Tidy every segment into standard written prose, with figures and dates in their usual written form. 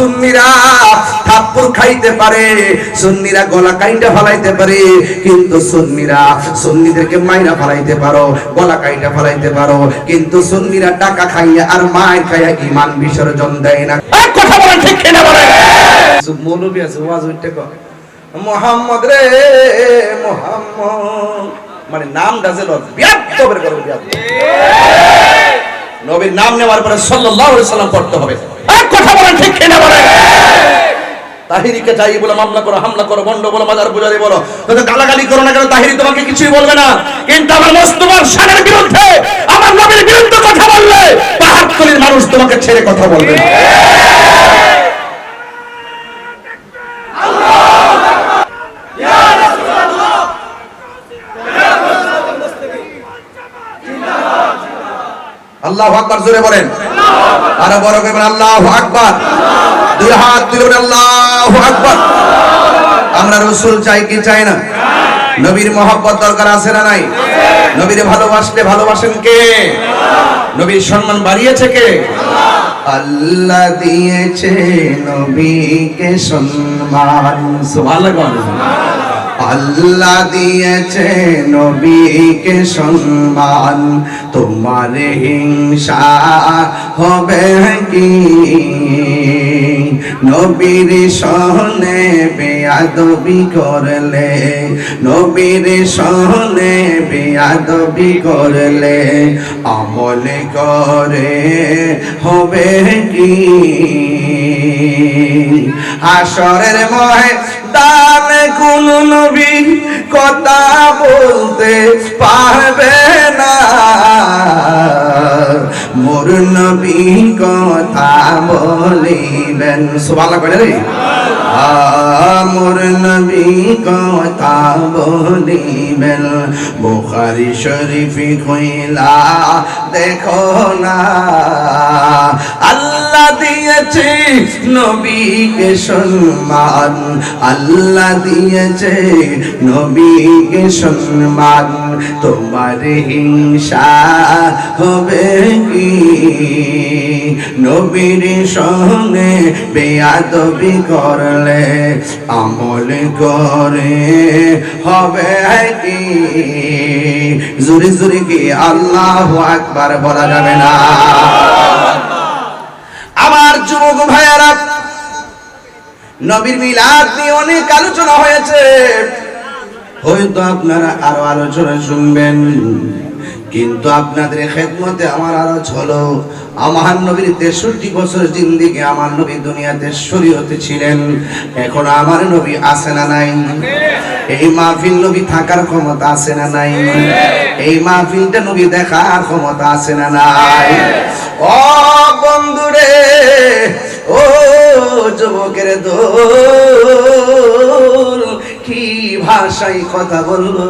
সুন্নিরা থাপ্পড় খাইতে পারে, সুন্নিরা গলা কাইটা ফলাইতে পারে, কিন্তু সুন্নিদেরকে মাইরা ফলাইতে পারো, গলা কাইটা ফলাইতে পারো, কিন্তু সুন্নিরা টাকা খাইয়া আর মায়ের খাইয়া ঈমান বিসর্জন দেয় না। কথা বলেন ঠিক কিনা বলেন? মৌলবী আছে ওয়াজ হইতে কয় মুহাম্মদ রে মুহাম্মদ, মানে নামটা যে বিয়াদবের করে বিয়াদ। নবীর নাম নেওয়ার পরে সাল্লাল্লাহু আলাইহি সাল্লাম পড়তে হবে। কথা বলেন ঠিক কিনা বলেন? তাহিরিকে চাই বলে মামলা করো, হামলা করো, বন্ড বলো, মাজার পূজারি বলো, তো গালাগালি করো না কেন, তাহিরি তোমাকে কিছুই বলবে না। কিন্তু আমার মুস্তাফার শানের বিরুদ্ধে, আমার নবীর বিরুদ্ধে কথা বললে পাহাড়তলির মানুষ তোমাকে ছেড়ে কথা বলবে না। আল্লাহু আকবার, জোরে বলেন, আরো বড় করে বলেন আল্লাহু আকবার। দুই হাত তুলে বলেন আল্লাহু আকবার। আমরা রাসূল চাই কি চাই না? নবীর মহব্বত দরকার আছে না নাই? নবীর ভালোবাসলে ভালোবাসেন কে? নবীর সম্মান বাড়িয়েছে কে? আল্লাহ দিয়েছে নবীকে সম্মান। সুবহানাল্লাহ। আল্লাহ দিয়েছে নবীকে সম্মান, তোমার হিংসা হবে কি? নবীর সহনে বেয়াদবি করলে, নবীর সহনে বেয়াদবি করলে আমল করে হবে কি? হাসরের ময়দানে কোন নবী কথা বলতে পারবে না, মোর নবী কথা বলিবেন। সুবহানাল্লাহ কইলে রে, মোর নবী কথা বলিবেন। বুখারী শরীফ কইলা দেখো না, আল্লাহ দিয়েছে নবীকে সম্মান, আল্লাহ দিয়েছে নবীকে সম্মান, তোমার হিংসা হবে কি? নবীর সঙ্গে বেয়াদবি করলে আমল করে হবে কি? জোরে জোরে কি আল্লাহু আকবার বলা যাবে না? আমার যুবক ভাইয়ারা, নবীর মিলাদ নিয়ে অনেক আলোচনা হয়েছে, হয়তো আপনারা আরো আলোচনা শুনবেন, কিন্তু আপনাদের খেদমতে আমার আরো হলো, আমার নবীর 63 বছর জিন্দেগি, আমার নবী দুনিয়াতে শরীয়তে ছিলেন, এখন আমার নবী আছে না নাই? এই মাহফিল নবী থাকার ক্ষমতা আছে না নাই? এই মাহফিলটা নবী দেখার ক্ষমতা আছে না নাই? ও বন্ধুরে, ও যুবকের দোল, কি ভাষায় কথা বলবো?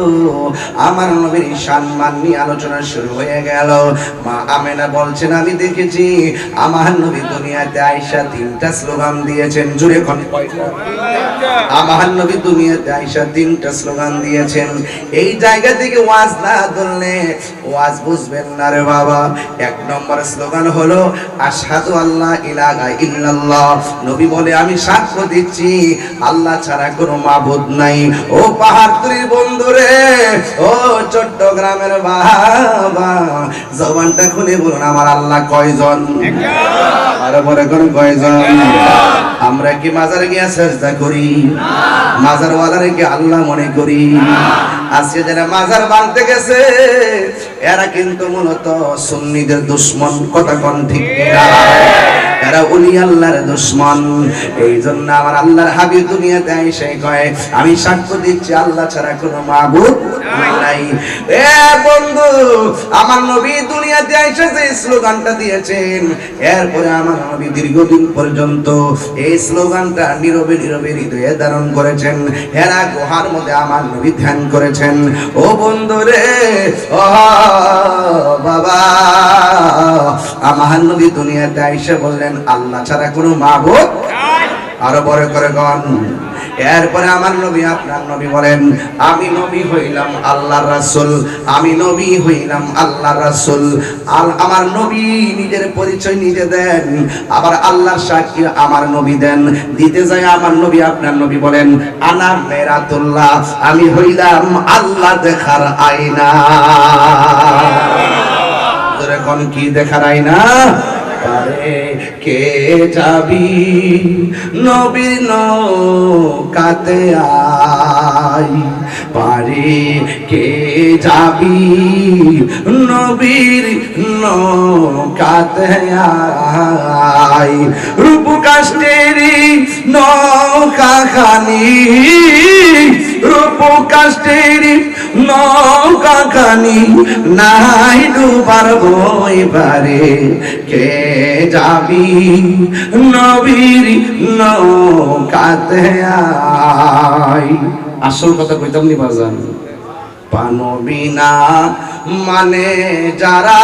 আমার নবীর সম্মান নিয়ে আলোচনা শুরু হয়ে গেল। মা আমেনা বলছেন, আমি দেখেছি আমার নবী দুনিয়াতে আয়েশা 3টা স্লোগান দিয়েছেন। জুড়ে কোন কয়টা? আমার নবী দুনিয়াতে আয়েশা 3টা স্লোগান দিয়েছেন। এই জায়গা থেকে ওয়াজ না ধরলে ওয়াজ বুঝবেন না রে বাবা। 1 নম্বর স্লোগান হলো আশহাদু আল্লা ইলাহা ইল্লাল্লাহ, নবী বলে আমি সাক্ষ্য দিচ্ছি আল্লাহ ছাড়া কোনো মাবুদ নাই। ও পাহাড়তলির বন্ধুরে, ও চট্টগ্রামের বাবা, জবানটা খুলে বলুন আমার আল্লাহ কয়জন? আরে বলে কোন কয়জন? আমরা কি মাজারে গিয়ে সেজদা করি? মাজার ওয়ালারে কি আল্লাহ মনে করি? আজকে যারা মাজার বানতে গেছে এরা কিন্তু মূলত সুন্নিদের দুশমন। কথা কোন ঠিক না? এরা ওলি আল্লাহর দুশমন। এই জন্য আমার আল্লাহর হাবিব দুনিয়াতে এসে কয় আমি সাক্ষ্য দিচ্ছি আল্লাহ ছাড়া কোনো মাবুদ নাই। এ বন্ধু, আমার নবী দুনিয়াতে এসে যে স্লোগানটা দিয়েছেন, এরপরে আমার নবী দীর্ঘদিন পর্যন্ত এই স্লোগানটা নীরবে নীরবে হৃদয়ে ধারণ করেছেন। হেরা গুহার মধ্যে আমার নবী ধ্যান করেছেন। ও বন্ধু রে, ও বাবা, আমার নবী দুনিয়াতে এসে বললেন আল্লাহ ছাড়া কোনো মাবুদ। আরো বড় করে গন। এরপরে আমার নবী আপনার নবী বলেন, আমি নবী হইলাম আল্লাহর রাসূল, আমি নবী হইলাম আল্লাহর রাসূল। আমার নবী নিজের পরিচয় নিজে দেন, আবার আল্লাহর সাক্ষী আমার নবী দেন। দিতে যায় আমার নবী আপনার নবী বলেন, আনা মেরাতুল্লাহ, আমি হইলাম আল্লাহ দেখার আয়না। তোরে কোন কি দেখার আয়না? পারে কে যাবি নবীর নৌকাতে আই, পারে কে যাবি নবীর নৌকাতে আই। রূপ কাষ্টেরি নৌকা খানি, রূপ কাষ্টেরি নৌকা খানি, নাই ডুবার বই পারে কে যাবি নবীর নৌকাতে আই। আসল কথা কইতাম নি বাজান, পানবি না মানে যারা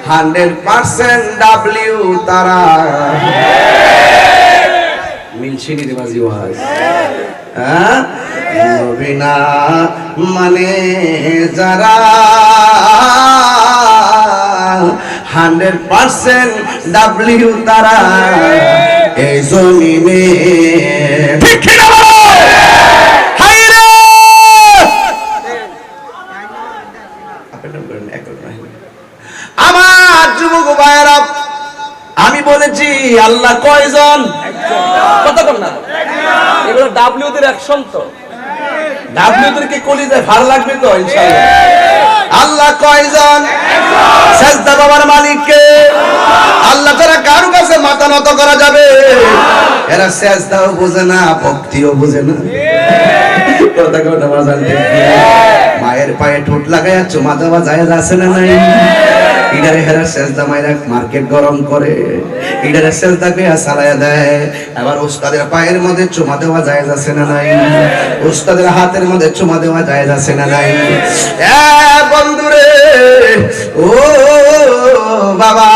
100% ডাব্লিউ তারা। মিলছে নি রে বাজি ওয়াজ? হ্যাঁ, পানবি না মানে যারা 100% ডাব্লিউ তারা এই জমিনে। ঠিক কি না বলো? হাই রে আমার যুবক ভাইরা, আমি বলেছি আল্লাহ কয়জন? কথা বল না, এগুলো ডাব্লিউ দের অ্যাকশন তো। ডাব্লিউ দের কি কলিজায় ভার লাগবে তো ইনশাআল্লাহ। আল্লাহ কয়জন? সেজদা বাবার মালিক কে? আল্লাহ ছাড়া কারো কাছে মাথা নত করা যাবে? এরা সেজদাও বোঝে না, ভক্তিও বোঝে না। কথা কথা বাজান ঠিক কি? মায়ের পায়ে ঠোঁট লাগায়া চুমা দেওয়া জায়েজ আছে না নাই? ইডারে হেরা সেজদা মাইরা মার্কেট গরম করে, ইডারে সেজদা কে সালায়া দেয়। আবার উস্তাদের পায়ের মধ্যে চুমা দেওয়া জায়েজ আছে না নাই? উস্তাদের হাতের মধ্যে চুমা দেওয়া জায়েজ আছে না নাই? এ বন্ধুরে, ও বাবা,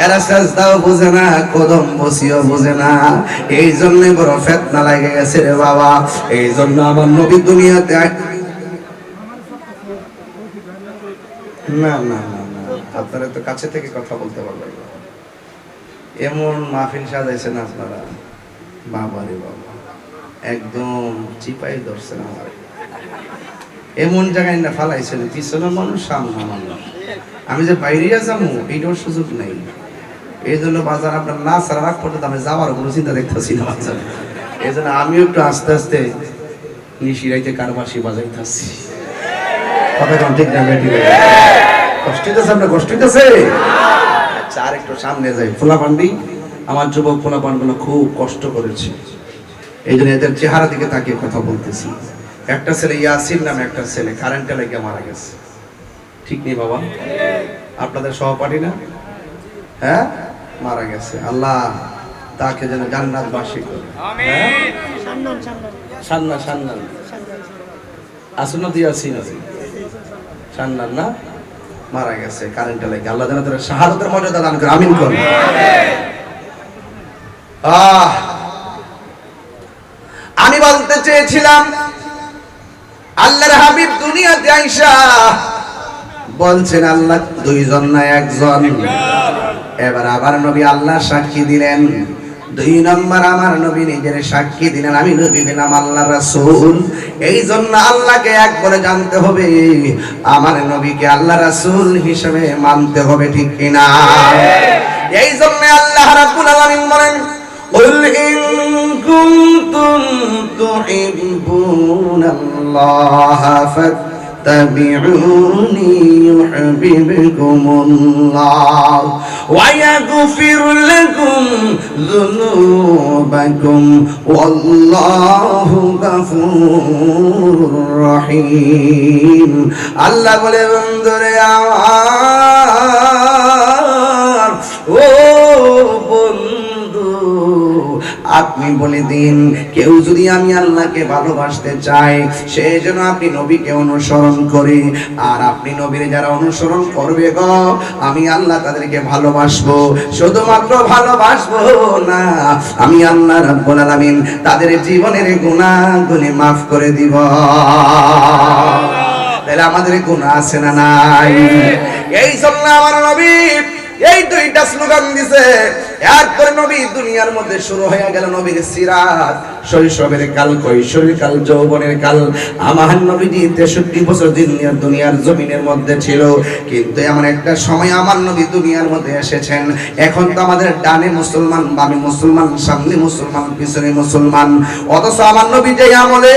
এরা সেজদাও বোঝে না, কদম বসিও বোঝে না। এই জন্য বড় ফিতনা লাগে গেছে রে বাবা। এই জন্য আমার নবী দুনিয়াতে না না না না, আপনারা তো কাছে থেকে কথা বলতে পারবেন। এমন মাহফিল সাজাইছেন আপনারা, বাবা রে বাবা, একদম চিপাই ধরছেন আমার। এমন জায়গায় না ফালাইছেন, পিছনে মানুষ সামনে মানুষ, আমি যে বাইরে যাবো এইটার সুযোগ নেই। এই জন্য বাজার আপনার না সারা রাখ পর্যন্ত আমি যাওয়ার কোনো চিন্তা দেখতেছি না বাজার। এই জন্য আমিও একটু আস্তে আস্তে নিশিরাইতে কারবাসি বাজাইতেছি। কথা কম ঠিক না বেটি? কষ্ট হইতেছে আপনার? কষ্ট হইতেছে? আচ্ছা, আর একটু সামনে যাই। পোলাপান্ডি, আমার যুবক পোলাপানগুলো খুব কষ্ট করেছে, এই জন্য এদের চেহারা দিকে তাকিয়ে কথা বলতেছি। একটা ছেলে ইয়াসির নামে একটা ছেলে কারেন্টে লেগে মারা গেছে। ঠিক নেই বাবা? আপনাদের সহপাঠী না? হ্যাঁ, মারা গেছে। আল্লাহ তাকে যেন জান্নাতবাসী করে। আমিন। সান্নান সান্নান আসুন দিয়ে আসি না, সান্নান না, মারা গেছে কারেন্টে লেগে। আল্লাহ যেন তার শাহাদাতের মর্যাদা দান করে। আমিন করুন। আমি বলতে চেয়েছিলাম, আল্লাহর হাবিব দুনিয়াতে আইসা বলছেন আল্লাহ দুইজন না একজন। এবার আবার নবী আল্লাহ সাক্ষী দিলেন। 2 নম্বর আমার নবী নিজের সাক্ষী দিলেন, আমি নবী হলাম আল্লাহর রাসূল। এই জন্য আল্লাহকে এক বলে জানতে হবে, আমার নবীকে আল্লাহ রাসূল হিসেবে মানতে হবে। ঠিক কিনা? এই জন্য আল্লাহ রাব্বুল আলামিন বলেন, قل إن كنتم تحبون الله فاتبعوني يحببكم الله ويغفر لكم ذنوبكم والله غفور رحيم। আল্লাহ বলে, বন্ধুরে আমার, ও বন্ধু, আপনি আপনি বলে দিন, কেউ যদি আমি আল্লাহকে ভালোবাসতে চাই, সেই জন্য আপনি নবীকে অনুসরণ করি। আর আপনি নবীর যারা অনুসরণ করবে গো, আমি আল্লাহ তাদেরকে ভালোবাসবো। শুধুমাত্র ভালোবাসবো না, আমি আল্লাহ রাব্বুল আলামিন তাদের জীবনের গুনাহগুলি মাফ করে দিব। তাহলে আমাদের গুনাহ আছে না নাই? এই জন্য আমার নবী এই দুইটা স্লোগান দিছে। এরপরে নবী দুনিয়ার মধ্যে শুরু হয়ে গেল নবীর সিরাত। শৈশবের কাল, কৈশোরের কাল, যৌবনের কাল। আমার নবীজি 63 বছর দুনিয়ার জমিনের মধ্যে ছিল। কিন্তু এমন একটা সময় আমার নবী দুনিয়ার মধ্যে এসেছেন, এখন তো আমাদের ডানে মুসলমান, বামে মুসলমান, সামনে মুসলমান, পিছনে মুসলমান। অথচ আমার নবী যে আমলে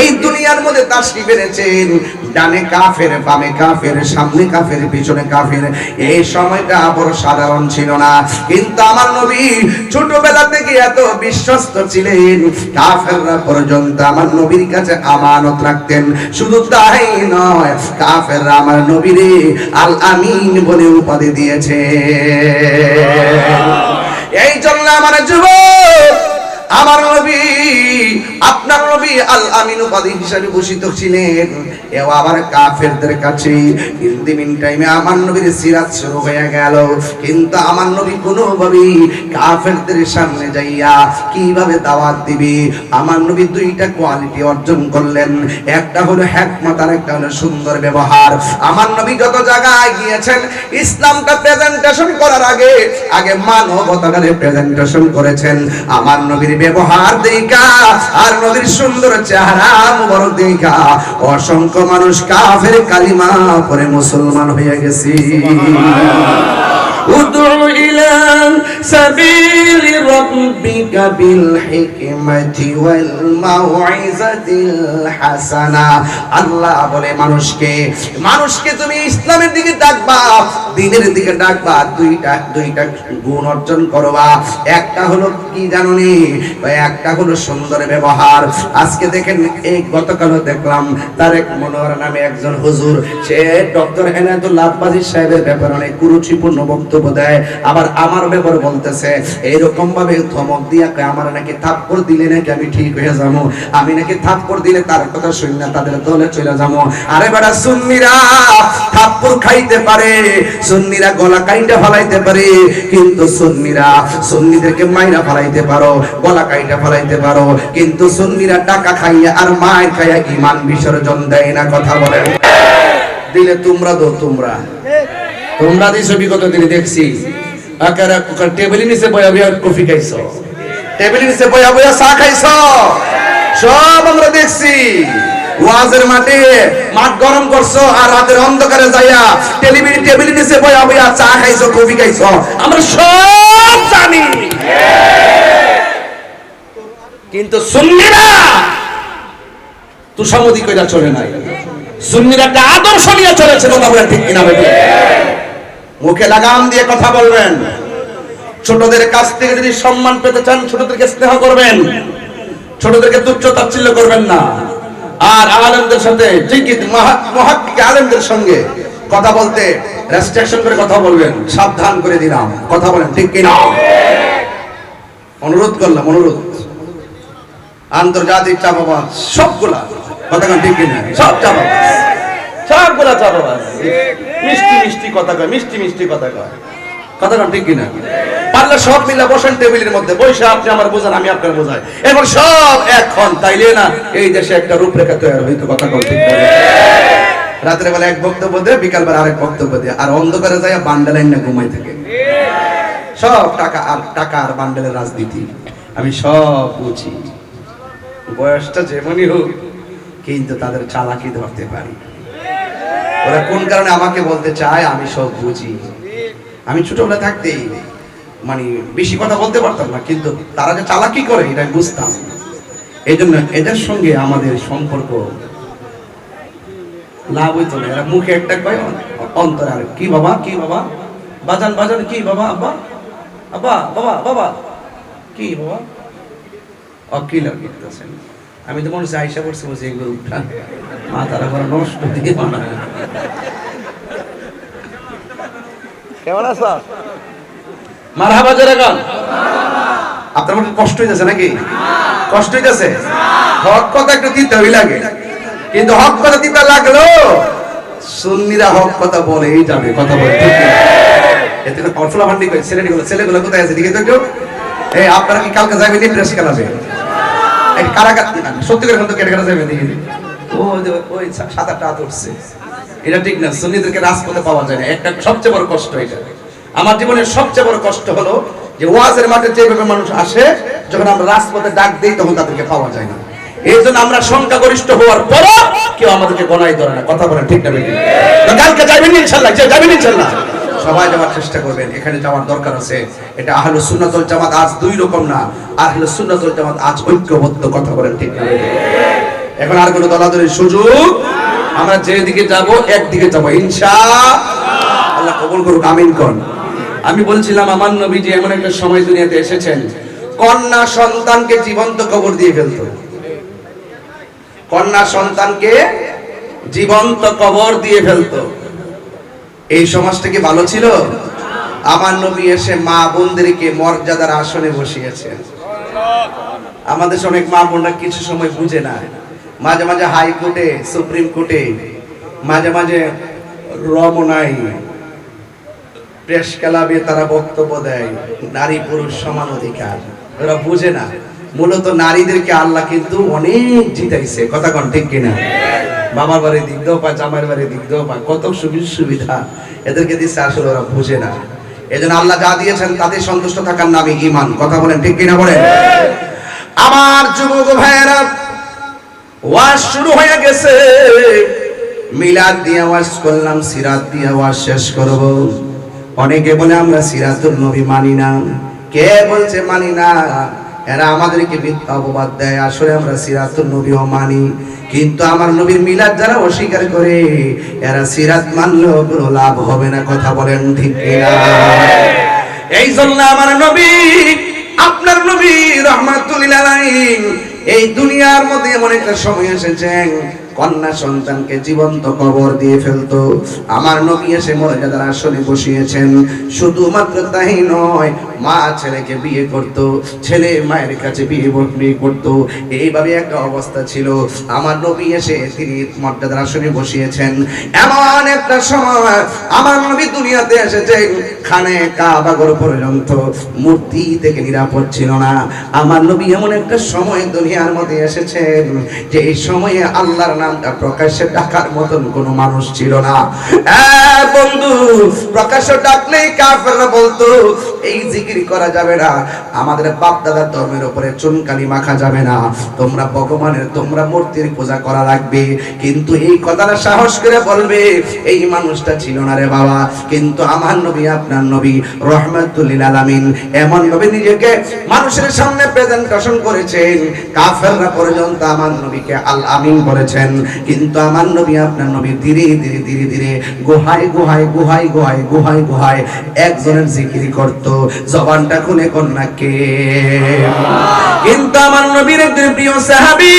এই দুনিয়ার মধ্যে তাশরীফ এনেছেন, ডানে কাফের, বামে কাফের, সামনে কাফের, পিছনে কাফের, এই সময়টা বড় সাধারণ ছিল না। কিন্তু আমার নবী ছোটবেলা থেকে এত বিশ্বস্ত ছিলেন, কাফেররা পর্যন্ত আমার নবীর কাছে আমানত রাখতেন। শুধু তাই নয়, কাফেররা আমার নবীরে আল আমিন বলে উপাধি দিয়েছে। এই জন্য আমার যুবক, আমার নবী, আপনার নবী আল আমিন উপাধি হিসেবে ভূষিত ছিলেন। এও আবার কাফেরদের কাছে। কিন্তু মিন টাইমে আমার নবীর সিরাত শুরু হয়ে গেল। কিন্তু আমার নবী কোনোভাবেই কাফেরদের সামনে যাইয়া কিভাবে দাওয়াত দিবে, আমার নবী দুইটা কোয়ালিটি অর্জন করলেন। একটা হলো হিকমত, আর একটা হলো সুন্দর ব্যবহার। আমার নবী যত জায়গায় গিয়েছেন, ইসলামটা প্রেজেন্টেশন করার আগে মানবতাকে প্রেজেন্টেশন করেছেন। আমার নবীর ব্যবহার দেখা আর নবীর সুন্দর চেহারা মুবারক দেখা অসংখ্য মানুষ কাফের কালিমা পড়ে মুসলমান হয়ে গেছে। উদউ ইলা সাবিলি রাব্বিকা বিল হিকমাতি ওয়াল মাউইজাতিল হাসানা। আল্লাহ বলে মানুষকে তুমি ইসলামের দিকে ডাকবা, দ্বীনের দিকে ডাকবা, দুইটা গুণ অর্জন করবা। একটা হলো কি জানোনি? একটা হলো সুন্দর ব্যবহার। আজকে দেখেন, এই গতকালও দেখলাম তারেক মনোয়ার নামে একজন হুজুর, সে ডক্টর এনায়েতুল্লাহ আব্বাসী সাহেবের ব্যাপারে অনেক কুরুচিপূর্ণ বক্তব্য দেয়। আবার আমার ব্যাপারে বলতেছে এইরকম ভাবে ধমক দিয়া আমার নাকি থাপ্পড় দিলে নাকি আমি ঠিক হয়ে যাবো, আমি নাকি থাপ্পড় দিলে তার কথা শুনি না তাদের দলে চলে যাবো। আরে বেটা, সুন্নিরা থাপ্পড় খাইতে পারে, সুন্নিরা গলা কাইটা ফলাইতে পারে, কিন্তু সুন্নিদেরকে মাইরা ফলাইতে পারো, গলা কাইটা ফলাইতে পারো, কিন্তু সুন্নিরা টাকা খাইয়া আর মায়ের খাইয়া ঈমান বিসর্জন দেয় না। কথা বলেন। দিলে তোমরা দিছো, বিগত দিনে দেখছি টেবিলের নিচে বয়া বয়া কফি খাইছো, টেবিলের নিচে বয়া বয়া চা খাইছো, সব আমরা দেখছি। ওয়াজের মাঠ গরম করছো আর রাতের অন্ধকারে যাইয়া টেবিলের নিচে বয়া বয়া চা খাইছো, কফি খাইছো, আমরা সব জানি। কিন্তু সুন্নিরা তুষামদি কইরা চলে নাই, সুন্নিরা একটা আদর্শ নিয়ে চলেছে। কথা বলেন ঠিক কিনা? মুখে লাগাম দিয়ে কথা বলবেন। ছোটদের কাছ থেকে যদি সম্মান পেতে চান, ছোটদেরকে স্নেহ করবেন, ছোটদেরকে তুচ্ছ তাচ্ছিল্য করবেন না। আর আলেমদের সাথে, ঠিকই মুহাক্কিক আলেমদের সঙ্গে কথা বলতে রেস্ট্রিকশন করে কথা বলবেন, সাবধান করে দিলাম। কথা বলেন ঠিক কিনা? অনুরোধ করলাম, অনুরোধ। আন্তর্জাতিক চাপাবাজ সবগুলা, কথা ঠিক কিনা? সব চাপাবাজ, সবগুলা চাপাবাজ। মিষ্টি কথা কয়, মিষ্টি কথা কয়, কথা ঠিক কিনা? পারলে সব মিলে বসেন টেবিলের মধ্যে, বসে আপনি আমার বোঝান, আমি আপনার বোঝাই, এবার সব এখন, তাইলে না এই দেশে একটা রূপরেখা তৈরি হইতো। কথা ঠিক করে রাতের বেলা এক বক্তব্য দেয়, বিকাল বেলা আরেক বক্তব্য দেয়, আর অন্ধকারে যায় বান্ডেল না ঘুমাই থাকে। সব টাকা আর বান্ডেলের রাজনীতি। আমি সব বুঝি, বয়সটা যেমনই হোক, কিন্তু তাদের চালাকি ধরতে পারি। ওরা কোন কারণে আমাকে বলতে চায় আমি সব বুঝি। আমি ছোটবেলা থাকতেই মানে বেশি কথা বলতে পারতাম না, কিন্তু তারা যে চালাকি করে এটা বুঝতাম। এই জন্য এদের সঙ্গে আমাদের সম্পর্ক লাভ হইতো না। এরা মুখে একটা কয়, অন্তরে আর কি বাবা, কি বাবা, বাজান বাজান, কি বাবা, আব্বা আব্বা, বাবা বাবা, কি বাবা, অকিল করতেছেন। আমি তো মনে হচ্ছে আইসা পড়ছি, বলছি এগুলো উঠা মাথার ঘর নষ্ট দিয়ে বানায়। কেমন আছো? মারহাবা জোরে গান। আপনার মনে কষ্ট হইতেছে নাকি? কষ্ট হইতেছে? হক কথা একটু দিতে লাগে, কিন্তু হক কথা দিতে লাগলো সুন্নিরা হক কথা বলেই যাবে, কথা বলে ঠিক না? এতে অর্থলা ভান্ডি কই ছেলেগুলো কোথায় আছে? দিকে তো একটু এই আপনারা কি কালকে যাবেন প্রেস খেলাবে? এই কারাগার সত্যি করে কিন্তু কেটে কেটে যাবেন দিকে ওই 7-8 রাত উঠছে, এটা ঠিক না। সুন্নিদেরকে রাজপথে পাওয়া যায় না, একটা সবচেয়ে বড় কষ্ট এটা। আমার জীবনের সবচেয়ে বড় কষ্ট হলো যে ওয়াজের মাঠে যেভাবে মানুষ আসে, যখন আমরা রাজপথে ডাক দেই তখন তাদেরকে পাওয়া যায় না। এই জন্য আমরা সংখ্যাগরিষ্ঠ হওয়ার পরও কেউ আমাদেরকে গণাই ধরে না, কথা বলেন ঠিক না বেঠিক? কালকে যাবেন ইনশাআল্লাহ, যাবেন ইনশাআল্লাহ, সবাই যাওয়ার চেষ্টা করবেন। এখানে যাওয়ার দরকার আছে। এটা আহলুস সুন্নাত ওয়াল জামাত আজ দুই রকম না, আহলুস সুন্নাত ওয়াল জামাত আজ ঐক্যবদ্ধ, কথা বলেন ঠিক না বেঠিক? এখন আর কোনো দলাদলির সুযোগ, আমরা যেদিকে যাব একদিকে যাব ইনশাআল্লাহ। আল্লাহ কবুল করুক, আমিন কোন। আমি বলছিলাম আমার নবীজি এমন একটা সময় দুনিয়াতে এসেছেন, কন্যা সন্তানকে জীবন্ত কবর দিয়ে ফেলতো। কন্যা সন্তানকে জীবন্ত কবর দিয়ে ফেলতো। এই সমাজটা কি ভালো ছিল? আমার নবী এসে মা বোনদেরকে মর্যাদার আসনে বসিয়েছেন। আমাদের অনেক মা বোনরা কিছু সময় বুঝে না, মাঝে মাঝে হাইকোর্টে, সুপ্রিম কোর্টে, মাঝে মাঝে রমনায়, প্রেস ক্লাবে তারা বক্তব্য দেয় নারী পুরুষ সমান অধিকার। ওরা বুঝে না মূলত নারীদেরকে আল্লাহ কিন্তু অনেক জিতাইছে, কথা কোন ঠিক কিনা? বাবার বাড়ি দিক দেও পায়, জামাইয়ের বাড়ি দিক দেও পায়, কত সুবিধা এদেরকে দিচ্ছে, আসলে ওরা বুঝে না। এজন্য আল্লাহ যা দিয়েছেন তাদের সন্তুষ্ট থাকার নামই ঈমান, কথা বলেন ঠিক কিনা বলেন? আমার যুবক ভাইয়েরা, ওয়াজ শুরু হয়ে গেছে। মিলাদ দিয়ে ওয়াজ করলাম, সিরাত দিয়ে ওয়াজ শেষ করব। অনেকে বলে আমরা সিরাতুল নবী মানি না। কে বলছে মানি না? এরা আমাদেরকে মিথ্যা অপবাদ দেয়। আসলে আমরা সিরাতুল নবীও মানি, কিন্তু আমার নবীর মিলাদ যারা অস্বীকার করে এরা সিরাত মানলেও কোনো লাভ হবে না, কথা বলেন ঠিক কিনা? এই জন্য আমার নবী, আপনার নবী রাহমাতুল লিল আলামিন এই দুনিয়ার মধ্যে এমন একটা সময় এসেছেন কন্যা সন্তানকে জীবন্ত কবর দিয়ে ফেলতো। আমার নবী এসে মর্যাদার আসনে বসিয়েছেন। শুধুমাত্র তাই নয়, মা ছেলেকে বিয়ে করত, ছেলে মায়ের কাছে বিয়ে করত, এইভাবে একটা অবস্থা ছিল। আমার নবী এসে তিনি মর্যাদার আসনে বসিয়েছেন। এমন একটা সময় আমার নবী দুনিয়াতে এসেছেন, খানে কাবা ঘর পর্যন্ত মূর্তি থেকে নিরাপদ ছিল না। আমার নবী এমন একটা সময় দুনিয়ার মধ্যে এসেছেন যে এই সময়ে আল্লাহর নামটা প্রকাশ্যে ডাকার মতন কোনো মানুষ ছিল না। বন্ধু, প্রকাশ্যে ডাকলেই কাফেররা বলতো এই জিকির করা যাবে না, আমাদের বাপ দাদার ধর্মের উপরে চুনকালি মাখা যাবে না, তোমরা ভগবানের, তোমরা মূর্তির পূজা করা লাগবে। কিন্তু এই কথাটা সাহস করে বলবে এই মানুষটা ছিল না রে বাবা। কিন্তু আমার নবী, আপনার নবী রাহমাতুল লিল আলামিন এমন ভাবে নিজেকে মানুষের সামনে প্রেজেন্টেশন করেছেন, কাফেররা পর্যন্ত আমার নবীকে আল আমিন বলেছেন। কিন্তু আমার নবী, আপনার নবী ধীরে ধীরে ধীরে ধীরে গুহায় গুহায় গুহায় গুহায় গুহায় গুহায় একজনের জিকির করত। জবানটা খুলে কন্যা কে? কিন্তু আমার নবীর একজন প্রিয় সাহাবী,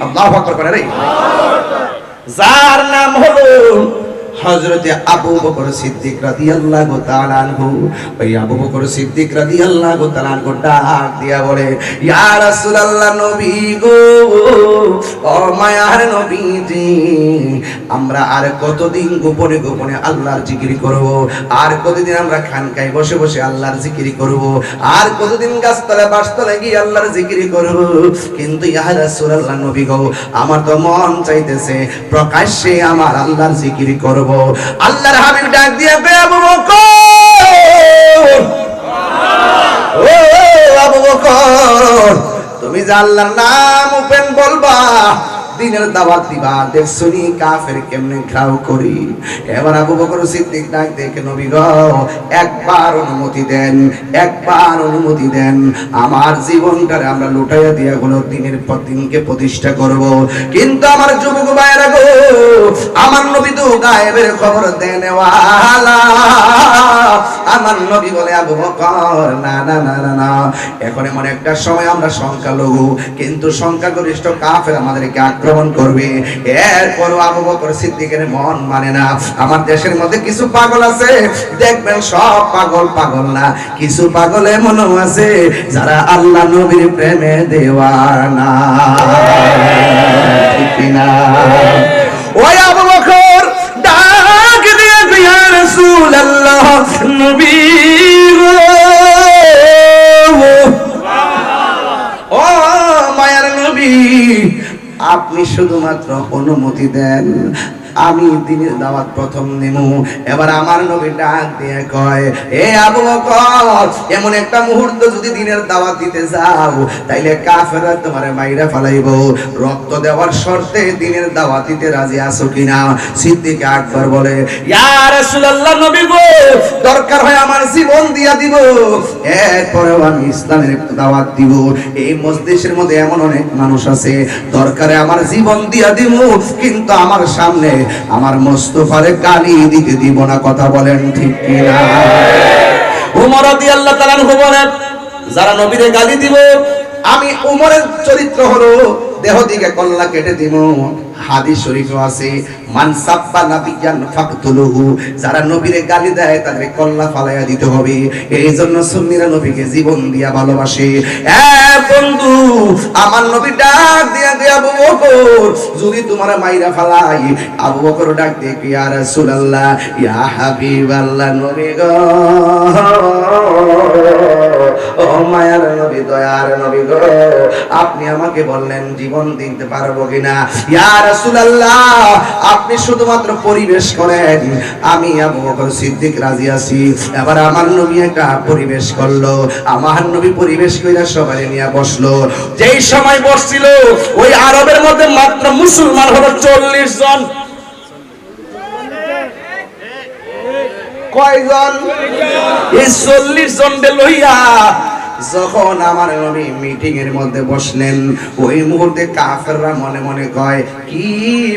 আল্লাহু আকবার বলেন রে, যার নাম হলো হযরতে আবু বকর সিদ্দিক রাদিয়াল্লাহু তাআলা আনহু। ওই আবু বকর সিদ্দিক রাদিয়াল্লাহু তাআলা আনহু ডাক দিয়া বলে, ইয়া রাসূলুল্লাহ, নবী গো, ও মায়ার নবীজি, আমরা আর কতদিন গোপনে গোপনে আল্লাহর জিকির করব? আর কতদিন আমরা খানকায় বসে বসে আল্লাহর জিকির করব? আর কতদিন গাছতলায় বাসতলায় গিয়ে আল্লাহর জিকির করব? কিন্তু ইয়া রাসূলুল্লাহ, নবী গো, আমার তো মন চাইতেছে প্রকাশ্যে আমার আল্লাহর জিকির করব। আল্লাহর হাবিব ডাক দিয়ে কয়, আবু বকর, ও আবু বকর, তুমি যে আল্লাহর নাম ওপেন বলবা, দিনের দাওয়াত দিবা, দেখছনি কাফের কেমনে ঘাও করি। এবার আবু বকর সিদ্দিক ডাক দেখে, নবী গো, একবার অনুমতি দেন, একবার অনুমতি দেন, আমার জীবনটারে আমরা লুটাইয়া দিয়া গুলো দিনের পর দিনকে প্রতিষ্ঠা করব। কিন্তু আমার যুবক ভাইরা গো, আমার নবী তো গায়েবের খবর দেনওয়ালা, আমার নবী বলে আবু বকর না না না না না, এখন এমন একটা সময় আমরা সংখ্যালঘু কিন্তু সংখ্যাগরিষ্ঠ কাফের আমাদেরকে আক্রমণ করবে, এরপরও আবু বকর সিদ্দিকের মন মানে না। আমার দেশের মধ্যে কিছু পাগল আছে, দেখবেন সব পাগল পাগল না, কিছু পাগল এমনও আছে যারা আল্লাহ নবীর প্রেমে দেওয়ানা, ঠিক না? ওই আবু বকর ডাক দিয়ে ইয়া রাসূলুল্লাহ, নবী ও মায়ার নবী, আপনি শুধুমাত্র অনুমতি দেন, আমি দিনের দাওয়াত প্রথম নেব। এবার আমার নবী ডাক দিয়ে কয়, এ আবু বকর, এমন একটা মুহূর্ত যদি দিনের দাওয়াত দিতে যাও তাইলে কাফেররা তোমারে মাইরা ফেলাইবো, রক্ত দেওয়ার শর্তে দিনের দাওয়াত দিতে রাজি আছো কিনা? সিদ্দিক আকবর বলে, ইয়া রাসূলুল্লাহ, নবী গো, দরকার হয় আমার জীবন দিয়া দিব, এরপরেও আমি ইসলামের দাওয়াত দিব। এই মজলিসের মধ্যে এমন অনেক মানুষ আছে, দরকারে আমার জীবন দিয়া দিব, কিন্তু আমার সামনে আমার মুস্তাফারে গালি দিতে দিব না, কথা বলেন ঠিক কিনা? ওমর রাদিয়াল্লাহু তাআলা আনহু বলেন, যারা নবীরে গালি দিব, আমি ওমরের চরিত্র হলো দেহ দিকে কল্লা কেটে দিব। হাদিস শরীফে আছে, মান সাব্বা নাবিয়ান ফাকতুলুহু, যারা নবীরে গালি দেয় তাদের কল্লা ফালাইয়া দিতে হবে। এই জন্য সুন্নিরা নবীকে জীবন দিয়া ভালোবাসে। বন্ধু, আমার নবী ডাক দিয়া দিয়া আবু বকর, যদি তোমার মাইরা ফালাই, আবু বকর ডাক দিয়ে ইয়া রাসূলুল্লাহ, ইয়া হাবিবাল্লাহ, নবী গো, ও মায়ার নবী, দয়ার নবী গো, আপনি আমাকে বললেন জীবন দিতে পারবো কিনা? ইয়া রাসূলুল্লাহ, আপনি শুধুমাত্র পরিবেশ করেন, আমি আবু বকর সিদ্দিক রাজি আছি। এবার আমার নবী একটা পরিবেশ করলো, আমার নবী পরিবেশ কইরা সবাই নিয়ে বসলো। যেই সময় বসছিল, ওই আরবের মধ্যে মাত্র মুসলমান হলো 40 জন। কয়জন? এই 40 জনকে লইয়া যখন আমার নবী মিটিং এর মধ্যে বসলেন, ওই মুহূর্তে কাফেররা মনে মনে কয়, কি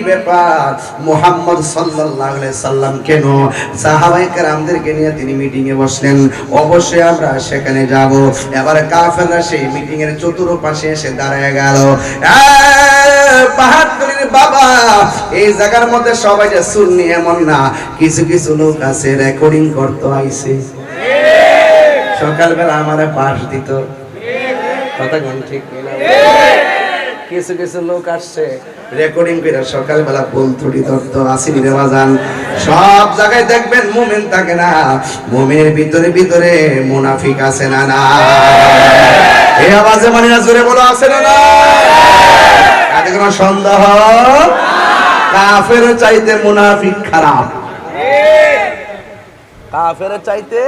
ব্যাপার, মুহাম্মদ সাল্লাল্লাহু আলাইহি সাল্লাম কেন সাহাবায়ে কেরামদেরকে নিয়ে তিনি মিটিং এ বসলেন, অবশ্যই আমরা সেখানে যাব। এবার কাফেররা সেই মিটিং এর চতুর্পাশে এসে দাঁড়ায় গেল। বাহাদুরের বাবা, এই জায়গার মধ্যে সবাই যে সুন্নি এমন না, কিছু কিছু লোক আছে রেকর্ডিং করতে আইছে। সকালবেলা আমারে পাশ দিত, কথা কোন ঠিক কিনা? কিছু কিছু লোক আসছে রেকর্ডিং করে সকালবেলা ভুল ত্রুটি ধরতো, আসিনি রে বাজান। সব জায়গায় দেখবেন মুমিন থাকে না, মুমিনের ভিতরে ভিতরে মুনাফিক আছে না? না, এই আওয়াজে মানে না, জোরে বলো, আছে না? না, তাতে কোনো সন্দেহ? কাফের চাইতে মুনাফিক খারাপ, কাফের চাইতে।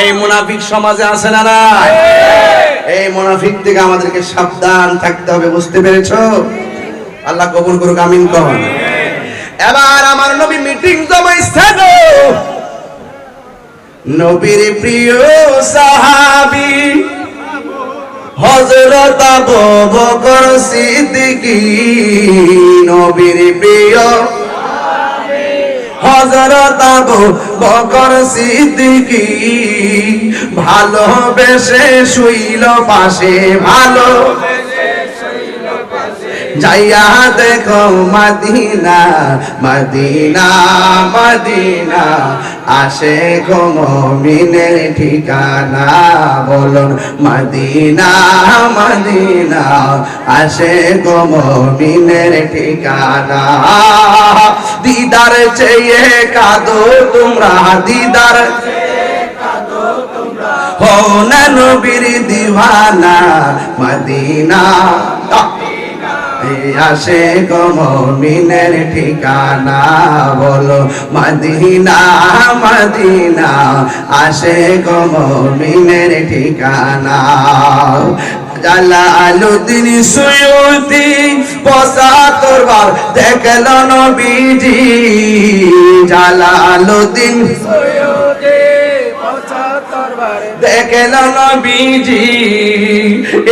এই মুনাফিক সমাজে আছে না? না, এই মুনাফিক থেকে আমাদেরকে সাবধান থাকতে হবে, বুঝতে পেরেছো? আল্লাহ কবুল করুক, আমিন কন। এবার আমার নবী মিটিং জমাইছে, নবীর প্রিয় সাহাবী হযরত আবু বকর সিদ্দিক, নবীর প্রিয় হযরত আবু বকর সিদ্দিক, ভালোবেসে শুইল পাশে, ভালোবেসে শুইল পাশে, যাইয়া দেখো মদিনা মদিনা মদিনা, আসে গো মুমিনের ঠিকানা, বলুন মদিনা মদিনা, আসে গো মুমিনের ঠিকানা। দিদার চেয়ে কাঁদো তোমরা, দিদার হো না নবীর দিওয়ানা, মদিনা আসে গো মুমিনের ঠিকানা, বলো মদিনা মদিনা, আসে গো মুমিনের ঠিকানা। জালালউদ্দিন সুয়ুতি ৭৫ বার দেখল নবীজি, জালালউদ্দিন সুয়ুতি ৭৫ বার দেখল নবীজি,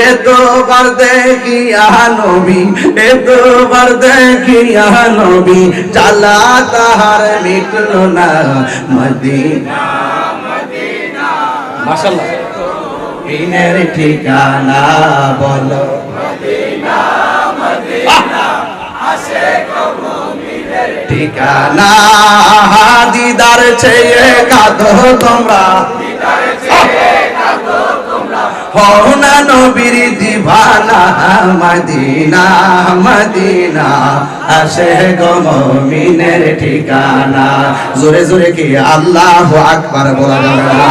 এতবার দেখিয়া নবী, এতবার দেখিয়া নবী, জ্বালা তাহার মিটল না, মদিনা মাশাআল্লাহ। দিনের ঠিকানা বলো মদিনা, মদিনা আশিক মুমিনের ঠিকানা। দিদার চেয়ে কাঁদো তোমরা, দিদার চেয়ে কাঁদো তোমরা, হও না নবীর দিওয়ানা। মদিনা, মদিনা আশিক মুমিনের ঠিকানা। জোরে জোরে কি আল্লাহু আকবার বলা যাবে না?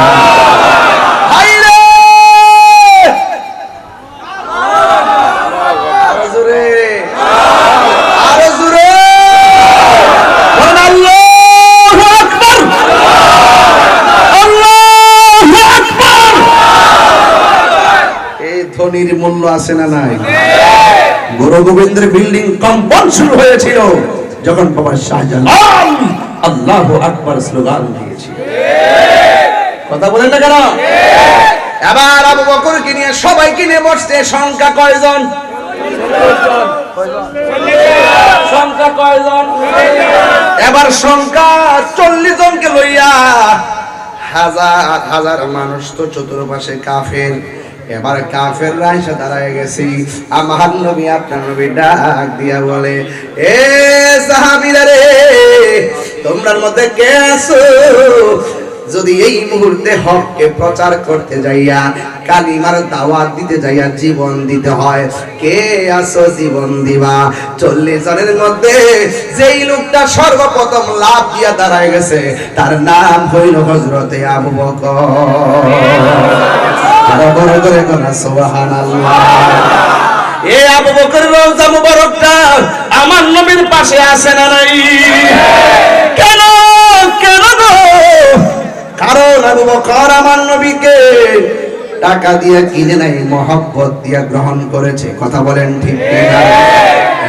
ধ্বনির মূল্য আছে না নাই? গুরু গোবিন্দের বিল্ডিং কম্পন শুরু হয়েছিল যখন বাবা শাহজালাল আল্লাহু আকবার স্লোগান দিয়েছিল। কথা বলেন না কেন? এবার আবু বকরকে নিয়ে সবাইকে নিয়ে বসছে। সংখ্যা কয়জন? সংখ্যা কয়জন? এবার সংখ্যা 40 জনকে লইয়া হাজার হাজার মানুষ তো চতুর্পাশে কাফের। এবার কাফেররা এসে দাঁড়ায় গেছে। আমার নবী আপনার নবী ডাক দিয়া বলে, এ সাহাবীরা রে, তোমরার মধ্যে কে আছো যদি এই মুহূর্তে হককে প্রচার করতে যাইয়া, কালিমার দাওয়াত দিতে যাইয়া জীবন দিতে হয়, কে আছো জীবন দিবা? 40 জনের মধ্যে যেই লোকটা সর্বপ্রথম লাভ দিয়া দাঁড়ায় গেছে তার নাম হইল হযরতে আবু বকর। আরো বড় করে কোন সুবহানাল্লাহ। এই আবু বকরের রওজা মুবারকটা আমার নবীর পাশে আছে না নাই? কেন কেন গো? কারণ আবু বকর আমার নবীকে টাকা দিয়ে কিনে নাই, মহব্বত দিয়ে গ্রহণ করেছে। কথা বলেন ঠিক কিনা?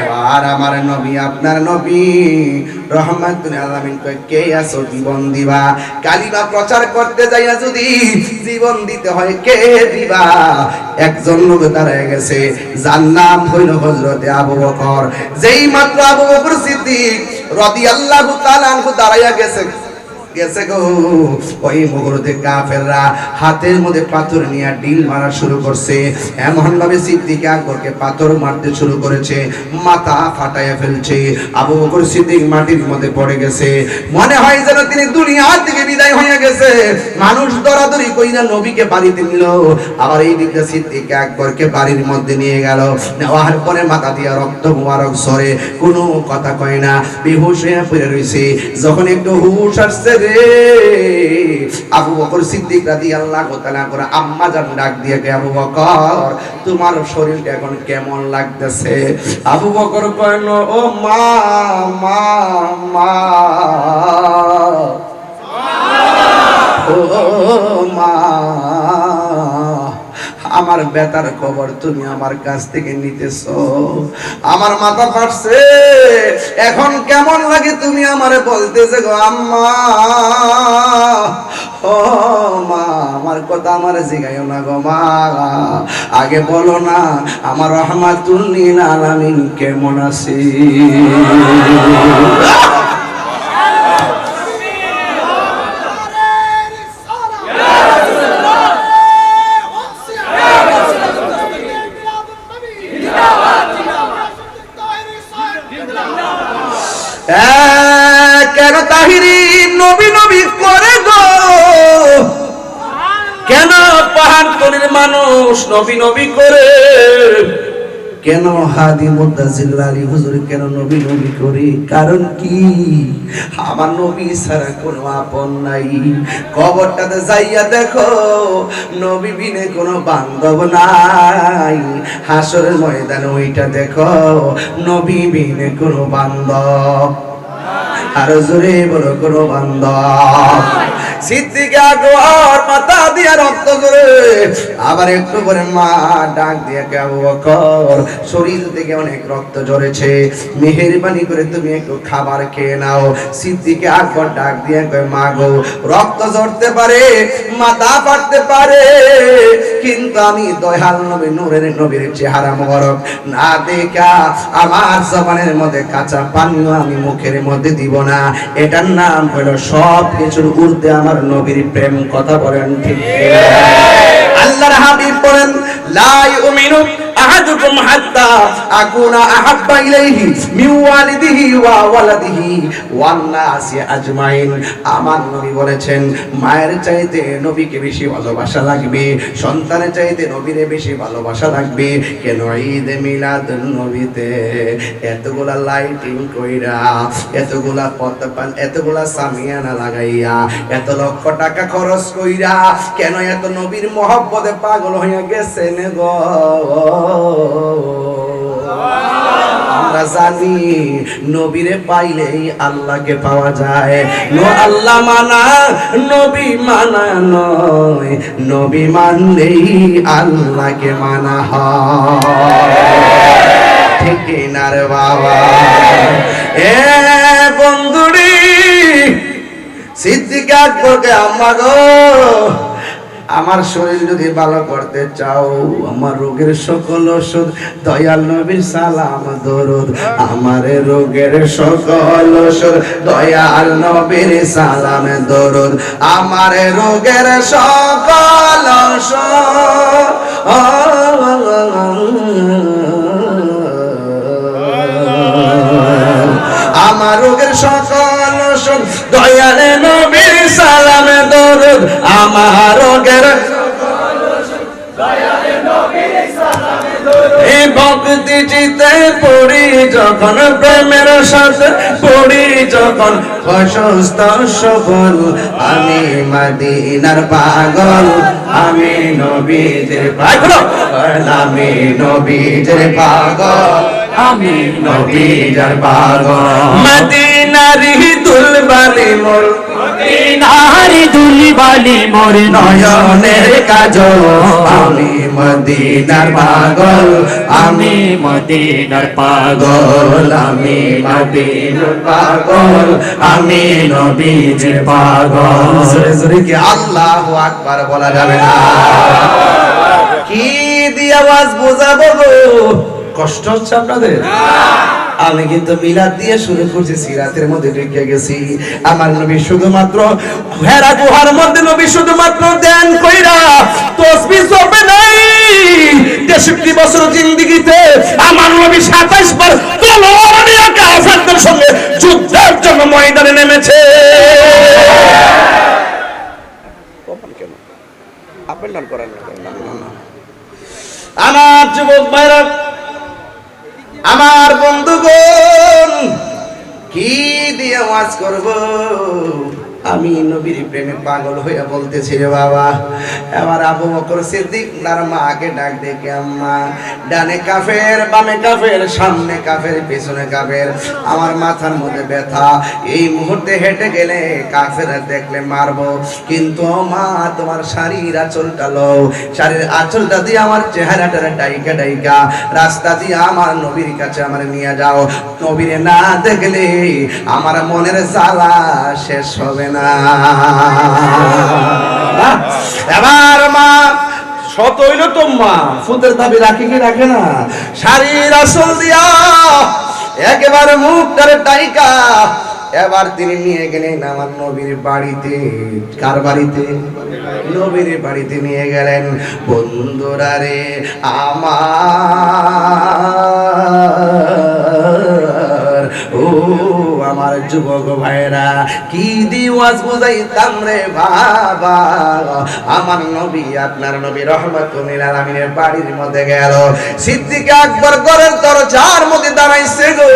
এবার আমার নবী আপনার নবী রহমাতুল আলামিন কয়, কে আছো জীবন দিবা? কালিমা প্রচার করতে যাইয়া যদি জীবন দিতে হয় কে দিবা? একজন লোক দাঁড়ায় গেছে যার নাম হইল হযরতে আবু বকর। যেই মাত্র আবু বকর সিদ্দিক রাদিয়াল্লাহু তাআলা আনহু দাঁড়াইয়া গেছে গো, ওই মুহূর্তে কাফেররা হাতের মধ্যে পাথর নিয়ে ডিল মারা শুরু করছে। এমন ভাবে সিদ্দিক আকবরকে পাথর মারতে শুরু করেছে, মাথা ফাটাইয়া ফেলছে। আবু বকর সিদ্দিক মাটির মধ্যে পড়ে গেছে, মনে হয় যেন তিনি দুনিয়া থেকে বিদায় হয়ে গেছে। মানুষ দরাদরি কইরা নবীকে বাড়িতে নিল, আবার এই দিকটা সিদ্দিক আকবরকে বাড়ির মধ্যে নিয়ে গেল। নেওয়ার পরে মাথা দিয়া রক্ত মুবারক ঝরে, কোনো কথা কয় না, বেহুশ হয়ে পড়ে রইছে। যখন একটু হুশ আসছে আবু বকর সিদ্দিক রাদিয়াল্লাহু তাআলা করে আম্মা জান ডাক দিয়ে কে, আবু বকর তোমার শরীরটা এখন কেমন লাগতেছে? আবু বকর কইল, ও মা মা মা, ও মা, আমার বেতার খবর তুমি আমার কাছ থেকে নিতেছো, আমার মাথা ফাটছে, এখন কেমন লাগে তুমি আমারে বলতেছে গো আম্মা। ও মা, আমার কথা আমার জিগাইও না গো মা, আগে বলো না আমার রহমাতুল লিল আলামিন কেমন আছে? কেন তাহিরি নবী নবী করে গো? কেন পাহাড়তলির মানুষ নবী নবী করে? কেন হাদি মুদ্দাজিল আলী হুজুর কেন নবী নবী করে? কারণ কি? আমার নবী ছাড়া কোনো আপন নাই। কবরটাতে যাইয়া দেখো নবী বিনে কোনো বান্ধব নাই। হাসরের ময়দানে ওইটা দেখো নবী বিনে কোনো বান্ধব, আর জোরে বলো কোনো বান্ধব। সিদ্দিক আকবর মাথা দিয়া রক্ত ঝরে, আবার একটু করে মা ডাক দিয়ে কে, আবু বকর শরীর থেকে অনেক রক্ত ঝরেছে, মেহেরবানি করে তুমি একটু খাবার খেয়ে নাও। সিদ্দিক আকবর ডাক দিয়ে কয়, মা গো রক্ত ঝরতে পারে, মাথা ফাটতে পারে, কিন্তু আমি দয়াল নবী নূরের নবীর চেহারা মোবারক না দেখা আমার জবানের মধ্যে কাঁচা পানিও আমি মুখের মধ্যে দিব না, এটার নাম হলো সব কিছুর ঊর্ধ্বে আমার নবীর প্রেম। কথা বলেন ঠিক কিনা? আল্লাহর হাবিব বলেন, লা ইউমিনু আহাদুকুম হাত্তা আকুনা আহাব্বা ইলাইহি মিন ওয়ালিদিহি ওয়া ওয়ালাদিহি ওয়ান নাসি আজমাইন। আমার নবী বলেছেন, মায়ের চাইতে নবীকে বেশি ভালোবাসা লাগবে, সন্তানের চাইতে নবীরে বেশি ভালোবাসা লাগবে। কেন? ঈদে মিলাদুন নবীতে এতগুলা লাইটিং কইরা, এতগুলা পতাকা, এতগুলা সামিয়ানা লাগাইয়া, এত লক্ষ টাকা খরচ কইরা কেন এত নবীর মহব্বতে পাগল হইয়া গেছেন গো? আমরা জানি নবীরে পাইলেই আল্লাহকে পাওয়া যায়। আল্লাহ মানা নবী মানা নয়, নবী মানলেই আল্লাহকে মানা হয়। ঠিক না রে বাবা? এ বন্ধুরি, সিদ্দিক আকবরকে আম্মা গো, আমার শরীর যদি ভালো করতে চাও, আমার রোগের সকল ওষুধ দয়াল নবীর সালাম দরুদ। আমার রোগের সকল ওষুধ দয়াল নবীর সালাম দরুদ। আমার রোগের সকল ওষুধ আমার রোগের সকল ওষুধ দয়াল নবীর সালাম দরুদ। আমার রোগের সকল ওষুধ দয়াল নবীর সালাম দরুদ। এই ভক্তি চিতে পড়ি যখন, প্রেমের সাথে পড়ি যখন, অসুস্থ সফল আমি মদিনার পাগল, আমি নবীদের পাগল, আমি নবীদের পাগল, আমি নবীদের পাগল। মদিনারি দুলবালি মোর, মদিনারি দুলবালি মোর নয়নের কাজল, আমি মদিনার পাগল, আমি মদিনার পাগল, আমি মদিনার পাগল, আমি নবীজির পাগল। জোরে জোরে কি আল্লাহু আকবার বলা যাবে না? কি দিয়ে আওয়াজ বোঝাবো গো? কষ্ট হচ্ছে আপনাদের? আমি কিন্তু মিলাদ দিয়ে শুরু করছি, সিরাতের মধ্যে ঢুকে গেছি। আমার নবী শুধুমাত্র হেরা গুহার মধ্যে নবী শুধুমাত্র ধ্যান কইরা তাসবিহ জপে নাই। 63 বছর জিন্দেগিতে আমার নবী 27 বার তলোয়ার নিয়ে কাফেরদের সঙ্গে যুদ্ধের জন্য ময়দানে নেমেছে। কেন আপেল করেন না? আমার যুবক ভাইরা, আমার বন্ধুগণ, কি দিয়ে ওয়াজ করব? আমি নবীর প্রেমে পাগল হইয়া বলতেছি রে বাবা। এবার আবু বকর সিদ্দিক তার মাকে ডাক ডেকে, আম্মা, ডানে কাফের, বামে কাফের, সামনে কাফের, পেছনে কাফের, আমার মাথার মধ্যে ব্যথা, এই মুহূর্তে হেঁটে গেলে কাফের দেখলে মারবো, কিন্তু মা তোমার শাড়ির আঁচলটা লও, শাড়ির আঁচলটা দিয়ে আমার চেহারাটারে ডাইকা ডাইকা রাস্তা দিয়ে আমার নবীর কাছে আমার নিয়ে যাও। নবীরে না দেখলে আমার মনের জ্বালা শেষ হবে না। এবার মা শত হইল তো মা ফুতের দাবি রাখে কি রাখে না, শাড়ির আসল দিয়া একেবারে মুখটারে ডাইকা এবার তিনি নিয়ে গেলেন আমার নবীর বাড়িতে। কার বাড়িতে? নবীর বাড়িতে নিয়ে গেলেন। বন্ধুরা রে আমার, ও আমার যুবক ভাইরা, কি দিওয়াজ বুঝাইতাম রে বাবা। আমার নবী, আপনার নবী রহমাতুল লিল আলামিনের বাড়ির মধ্যে গেল। সিদ্দিক আকবর ঘরের দরজার মধ্যে দাঁড়াইছে গো।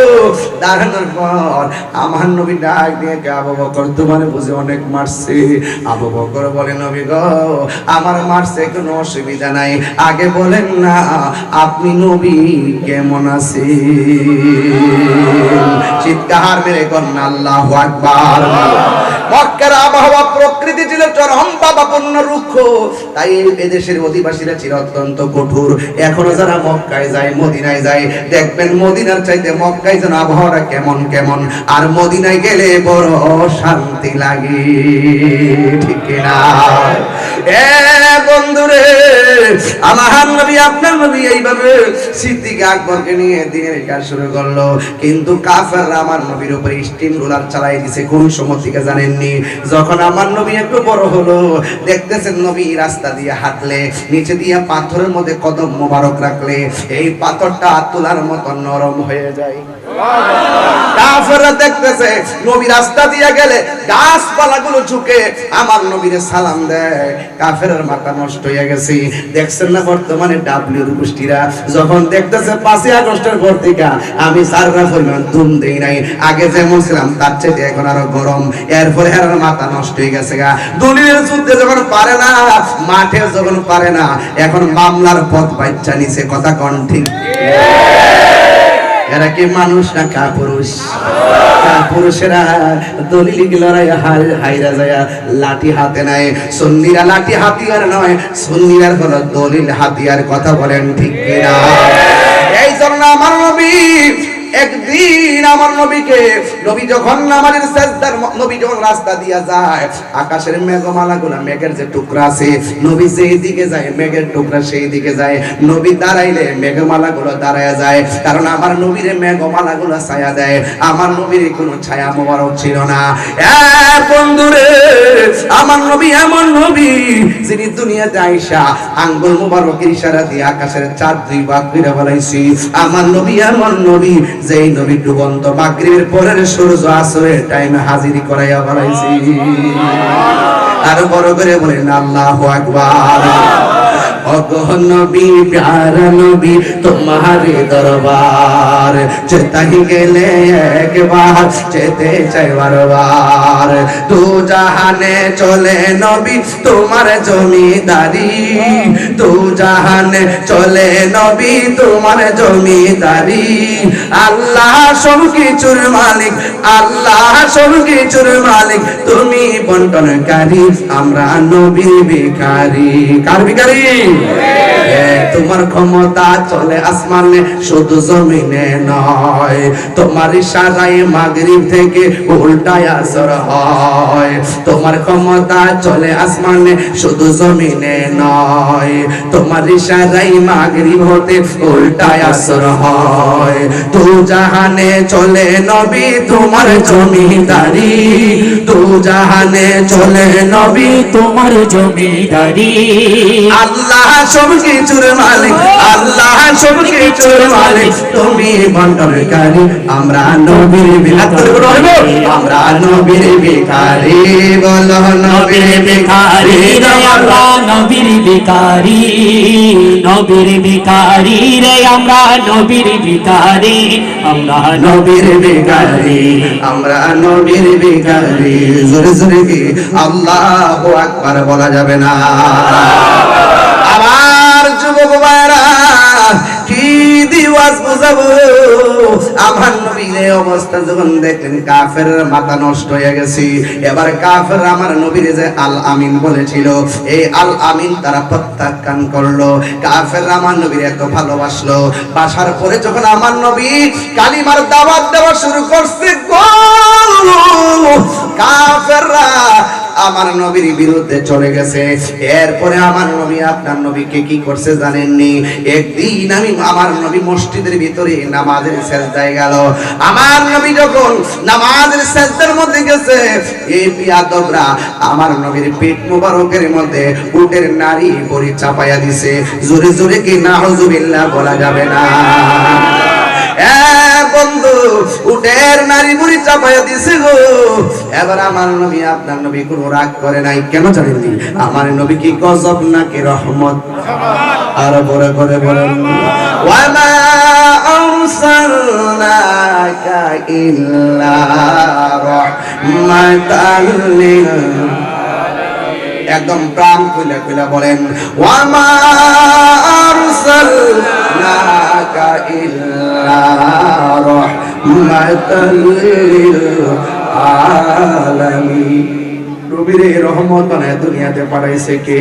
দাঁড়ানোর পর আমার নবী ডাক দিয়ে, আবু বকর তোমার বুঝে অনেক মারছে। আবু বকর বলে, নবী গো আমার মারছে, কোনো অসুবিধা নাই, আগে বলেন না আপনি নবী কেমন আছেন? চিৎকার মেরে কন্যা আল্লাহু আকবার। মক্কার আবহাওয়া প্রকৃতি ছিল চরম ভাবাপন্ন রুক্ষ, তাই এদেশের অধিবাসীরা ছিল অত্যন্ত কঠোর। এখনো যারা মক্কায় যায়, মদিনায় যায়, দেখবেন মদিনার চাইতে মক্কায় যেন আবহাওয়াটা কেমন কেমন, আর মদিনায় গেলে বড় শান্তি লাগে, ঠিক না? এ বন্ধুরে, আমার নবী আপনার নবী এইভাবে সিদ্দিক আকবরকে নিয়ে দিনের কাজ শুরু করলো। কিন্তু কাফেররা আমার নবীর উপরে স্টিম রোলার চালাই দিছে। কোন সময় থেকে জানেননি? যখন আমার নবী একটু বড় হলো, দেখতেছেন নবী রাস্তা দিয়ে হাঁটলে নিচে দিয়ে পাথরের মধ্যে কদম মোবারক রাখলে এই পাথরটা তোলার মতো নরম হয়ে যায়। কাফেররা দেখতেছে নবী রাস্তা দিয়ে গেলে গাছপালাগুলো ঝুঁকে আমার নবীরে সালাম দেয়। কাফেরের মাথা নষ্ট হয়ে গেছে। দেখছেন না বর্তমানে ডাব্লিউর গোষ্ঠীরা যখন দেখতেছে 5ই আগস্টের পর থেকে আমি সাররা পরিমাণ দুম দেই নাই, আগে যেমন ছিলাম তার চেয়ে এখন আরো গরম। এরপরে আর মাথা নষ্ট হয়ে গেছে গা। দলিলের যুদ্ধে যখন পারে না, মাঠে যখন পারে না, এখন মামলার পথ বাচ্চা নিছে। কথা কোন ঠিক? এরা কি মানুষ না কাপুরুষ? কাপুরুষেরা দলিল লড়াই হাইরা যায় লাঠি হাতে নেয়। সুন্নিরা লাঠি হাতিয়ার নয়, সুন্নিরা হলো দলিল হাতিয়ার। কথা বলেন ঠিক কিনা? এই জন্য আমার নবী একদিন আমার নবীকে, নবী যখন নামাজের সাজদার, নবী যখন রাস্তা দিয়া যায়, আকাশের মেঘমালাগুলো, মেঘের যে টুকরা আছে, নবী যেই দিকে যায় মেঘের টুকরা সেই দিকে যায়। নবী দাঁড়াইলে মেঘমালাগুলো দাঁড়ায় যায়, কারণ আমার নবীর মেঘমালাগুলো ছায়া দেয়। আমার নবীর কোনো ছায়া মোবারক ছিল না। বন্ধুরে, আমার নবী এমন নবী যিনি দুনিয়াতে আইসা আঙ্গুল মোবারকের ইশারা দিয়ে আকাশের চাঁদ 2 ভাগ করে বলাইছি। আমার নবী এমন নবী যেই নবী ডুবন্ত মাগরিবের পরের সূর্য আসরের টাইমে হাজিরি করাইয়া বলাইছি। আর বড় করে বলেন আল্লাহু আকবার। ওগো নবী, প্যারা নবী, তোমারে দরবার যেতাই গেলে একবার, যেতে চাই বারবার। দু জাহানে চলে নবী তোমার জমিদারি, দু জাহানে চলে নবী তোমার জমিদারি। আল্লাহ সব কিছুর মালিক, আল্লাহ সব কিছুর মালিক, তুমি বন্টনকারী, আমরা নবীর ভিখারি। কার ভিখারি? তোমার ক্ষমতা চলে আসমানে শুধু জমিনে নয়, তোমার ইশারায় মাগরিব থেকে উল্টায় আসর হয়। তোমার ক্ষমতা চলে আসমানে শুধু জমিনে নয়, তোমার ইশারায় মাগরিব হতে উল্টায় আসর হয়। দু জাহানে চলে নবী তোমার জমিদারি, দু জাহানে চলে নবী তোমার জমিদারি। আল্লাহ সব কিছুর মালিক, আল্লাহ সব কিছুর মালিক, তুমি বন্টনকারী, আমরা নবীর ভিখারি, আমরা নবীর ভিখারি। বলো নবীর ভিখারি, আমরা নবীর ভিখারি, নবীর ভিখারি রে আমরা নবীর ভিখারি, আমরা নবীর ভিখারি, আমরা নবীর ভিখারি। জোরে জোরে কি আল্লাহু আকবার বলা যাবে না? আমার যুবক ভাইরা, কি দিওয়াজ বুঝাবো? আমার নবীর এই অবস্থা যখন দেখলেন কাফেরের মাথা নষ্ট হয়ে গেছে। এবার কাফের আমার নবীর যে আল আমিন বলেছিল, এই আল আমিন তারা প্রত্যাখ্যান করলো। কাফের আমার নবীর এত ভালোবাসলো, বাসার পরে যখন আমার নবী কালিমার দাওয়াত দেওয়া শুরু করছে, কাফেররা আমার নবীর বিরুদ্ধে চলে গেছে। এরপরে আমার নবী আপনার নবীকে কি করছে জানেননি? একদিন আমার নবী মসজিদের ভিতরে নামাজের সেজদায় গেল। আমার নবী যখন নামাজের সেজদার মধ্যে গেছে, এই বিয়াদবরা আমার নবীর পেট মোবারকের মধ্যে উটের নারী পরি চাপাইয়া দিছে। জোরে জোরে কি নাউজুবিল্লাহ বলা যাবে না? বন্ধু, উটের নারী বুড়ি চাপাইয়া দিছে গো। এবার আমার নবী আপনার নবী কোনো রাগ করে নাই। কেন জানেননি? আমার নবী কি গজব নাকি রহমত? আর বড় করে বলেন, ওয়ামা আরসালনাকা ইল্লা রাহমাতাল লিল, একদম প্রাণ খুলে খুলে বলেন, ওয়ামা আরসালনাকা ইল্লা রাহমাতাল লিল আলামিন। নবীর রহমত বানায় দুনিয়াতে পাঠাইছে কে?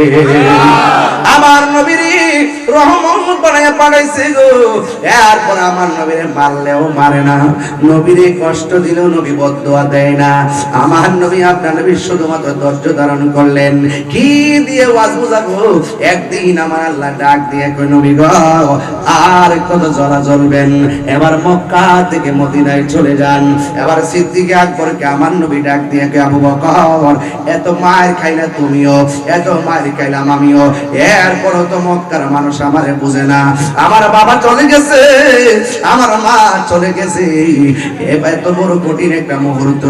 আমার নবীর রহমত বানায়া পাঠাইছে গো। এরপর আমার নবীরে মারলেও মারে না, নবীরে কষ্ট দিলেও নবী বদদুয়া দেয় না। আমার নবী আপনার নবী শুধুমাত্র ধৈর্য ধারণ করলেন। কি দিয়ে ওয়াজ বুঝাবো? একদিন আমার আল্লাহ ডাক দিয়ে কই, নবী গো আর কত জ্বলা জ্বলবেন, এবার মক্কা থেকে মদিনায় চলে যান। এবার সিদ্দিক আকবরকে আমার নবী ডাক দিয়ে কই, আবু বকর এত মার খাইলা তুমিও, এত মার খাইলাম আমিও, এরপরও তো মক্কার মানুষ আমারে বুঝে না। আমার বাবা চলে গেছে, আমার মা চলে গেছে, এবার এত বড় কঠিন একটা মুহূর্ত,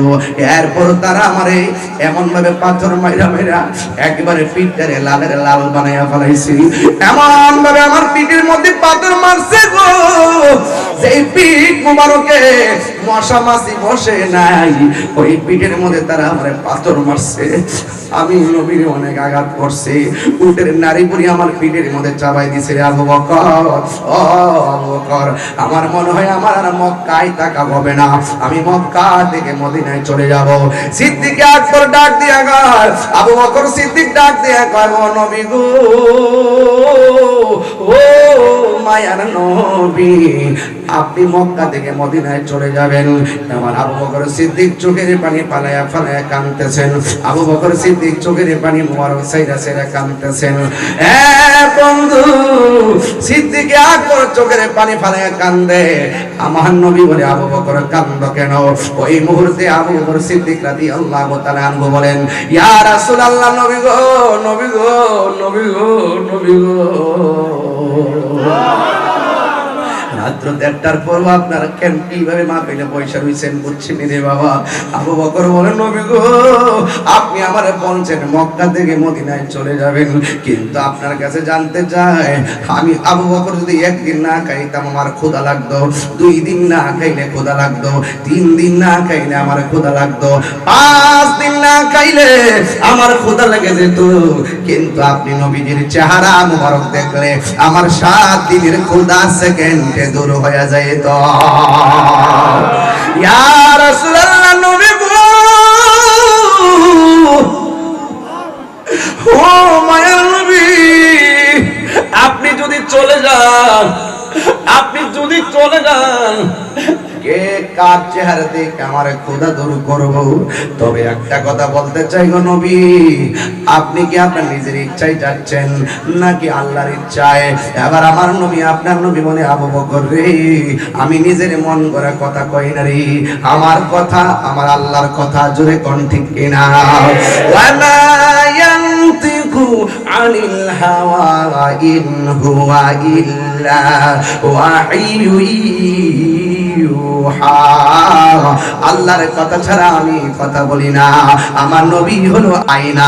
এরপর তারা আমারে এমন ভাবে পাথর মাইরা মাইরা একবারে পিঠটারে লালের লাল বানাইয়া ফেলাইছি। এমন ভাবে আমার পিঠের মধ্যে পাথর মারছে গো, যেই পিঠ মুবারকে মশা মাছি বসে নাই, ওই পিঠের মধ্যে তারা আমারে পাথর মারছে। আমি নবীর অনেক আঘাত করছে, উটের নারী বুড়ি আমার পিঠের মধ্যে চাবাই দিছে। আবু বকর, ও আবু বকর, আমার মনে হয় আমার আর মক্কায় থাকা হবে না, আমি মক্কা থেকে মদিনায় চলে যাব। সিদ্দিক আকবর ডাক দিয়া কয়, আবু বকর সিদ্দিক ডাক দিয়া কয়, ও নবী গো, ও মায়ার নবী, আপনি মক্কা থেকে মদিনায় চলে যাবেন। আমার আবু বকর সিদ্দিক চোখের পানি পালায়া ফালায়া কাঁদতেছেন। আবু বকর সিদ্দিক চোখের পানি মোবারক সাইরা সাইরা কাঁদতেছেন। বন্ধু, সিদ্দিক আকবর চোখের পানি ফালায়া কান্দে। আমার নবী বলে, আবু বকর কান্দো কেন? ওই মুহূর্তে আবু বকর সিদ্দিক রাদিয়াল্লাহু তাআলা আনহু বলেন, ইয়া রাসূলুল্লাহ, নবী গো, নবী গো, নবী গো, নবী গো, রাত্র 1টার পর আপনারা কেন কিভাবে মাহফিলে পয়সা রইছেন বুঝছেন রে বাবা? আবু বকর বলেন, নবী গো, আপনি আমারে বলছেন মক্কা থেকে মদিনায় চলে যাবেন, কিন্তু আপনার কাছে জানতে চাই, আমি আবু বকর যদি একদিন না খাইতাম আমার ক্ষুধা লাগতো, 2 দিন না খাইলে ক্ষুধা লাগতো, 3 দিন না খাইলে আমার ক্ষুধা লাগতো, 5 দিন না খাইলে আমার ক্ষুধা লেগে যেত, কিন্তু আপনি নবীজির চেহারা মুবারক দেখলে আমার 7 দিনের ক্ষুধা সেকেন্ডে দূর হয়ে যায়। তো ইয়া রাসূলুল্লাহ, নবী গো, ও মায়ের নবী, আপনি যদি চলে যান, আপনি যদি চলে যান, কে কার চেহারা দেখে আমার ক্ষুধা দূর করব? তবে একটা কথা বলতে চাই গো নবী, আপনি কি আপনার নিজের ইচ্ছায় যাচ্ছেন নাকি আল্লাহর ইচ্ছায়? এবার আমার নবী, আপনার নবী বলে, আবু বকর রে, আমি নিজের মন গড়া কথা কই না রে, আমার কথা আমার আল্লাহর কথা, জোরে কোন ঠিক কিনা? ওয়ালা ইয়ানতিকু আনিল হাওয়া ইন হুয়া ইল্লা ওয়াহিয়ুহা, আল্লাহর কথা ছাড়া আমি কথা বলি না। আমার নবী হলো আয়না,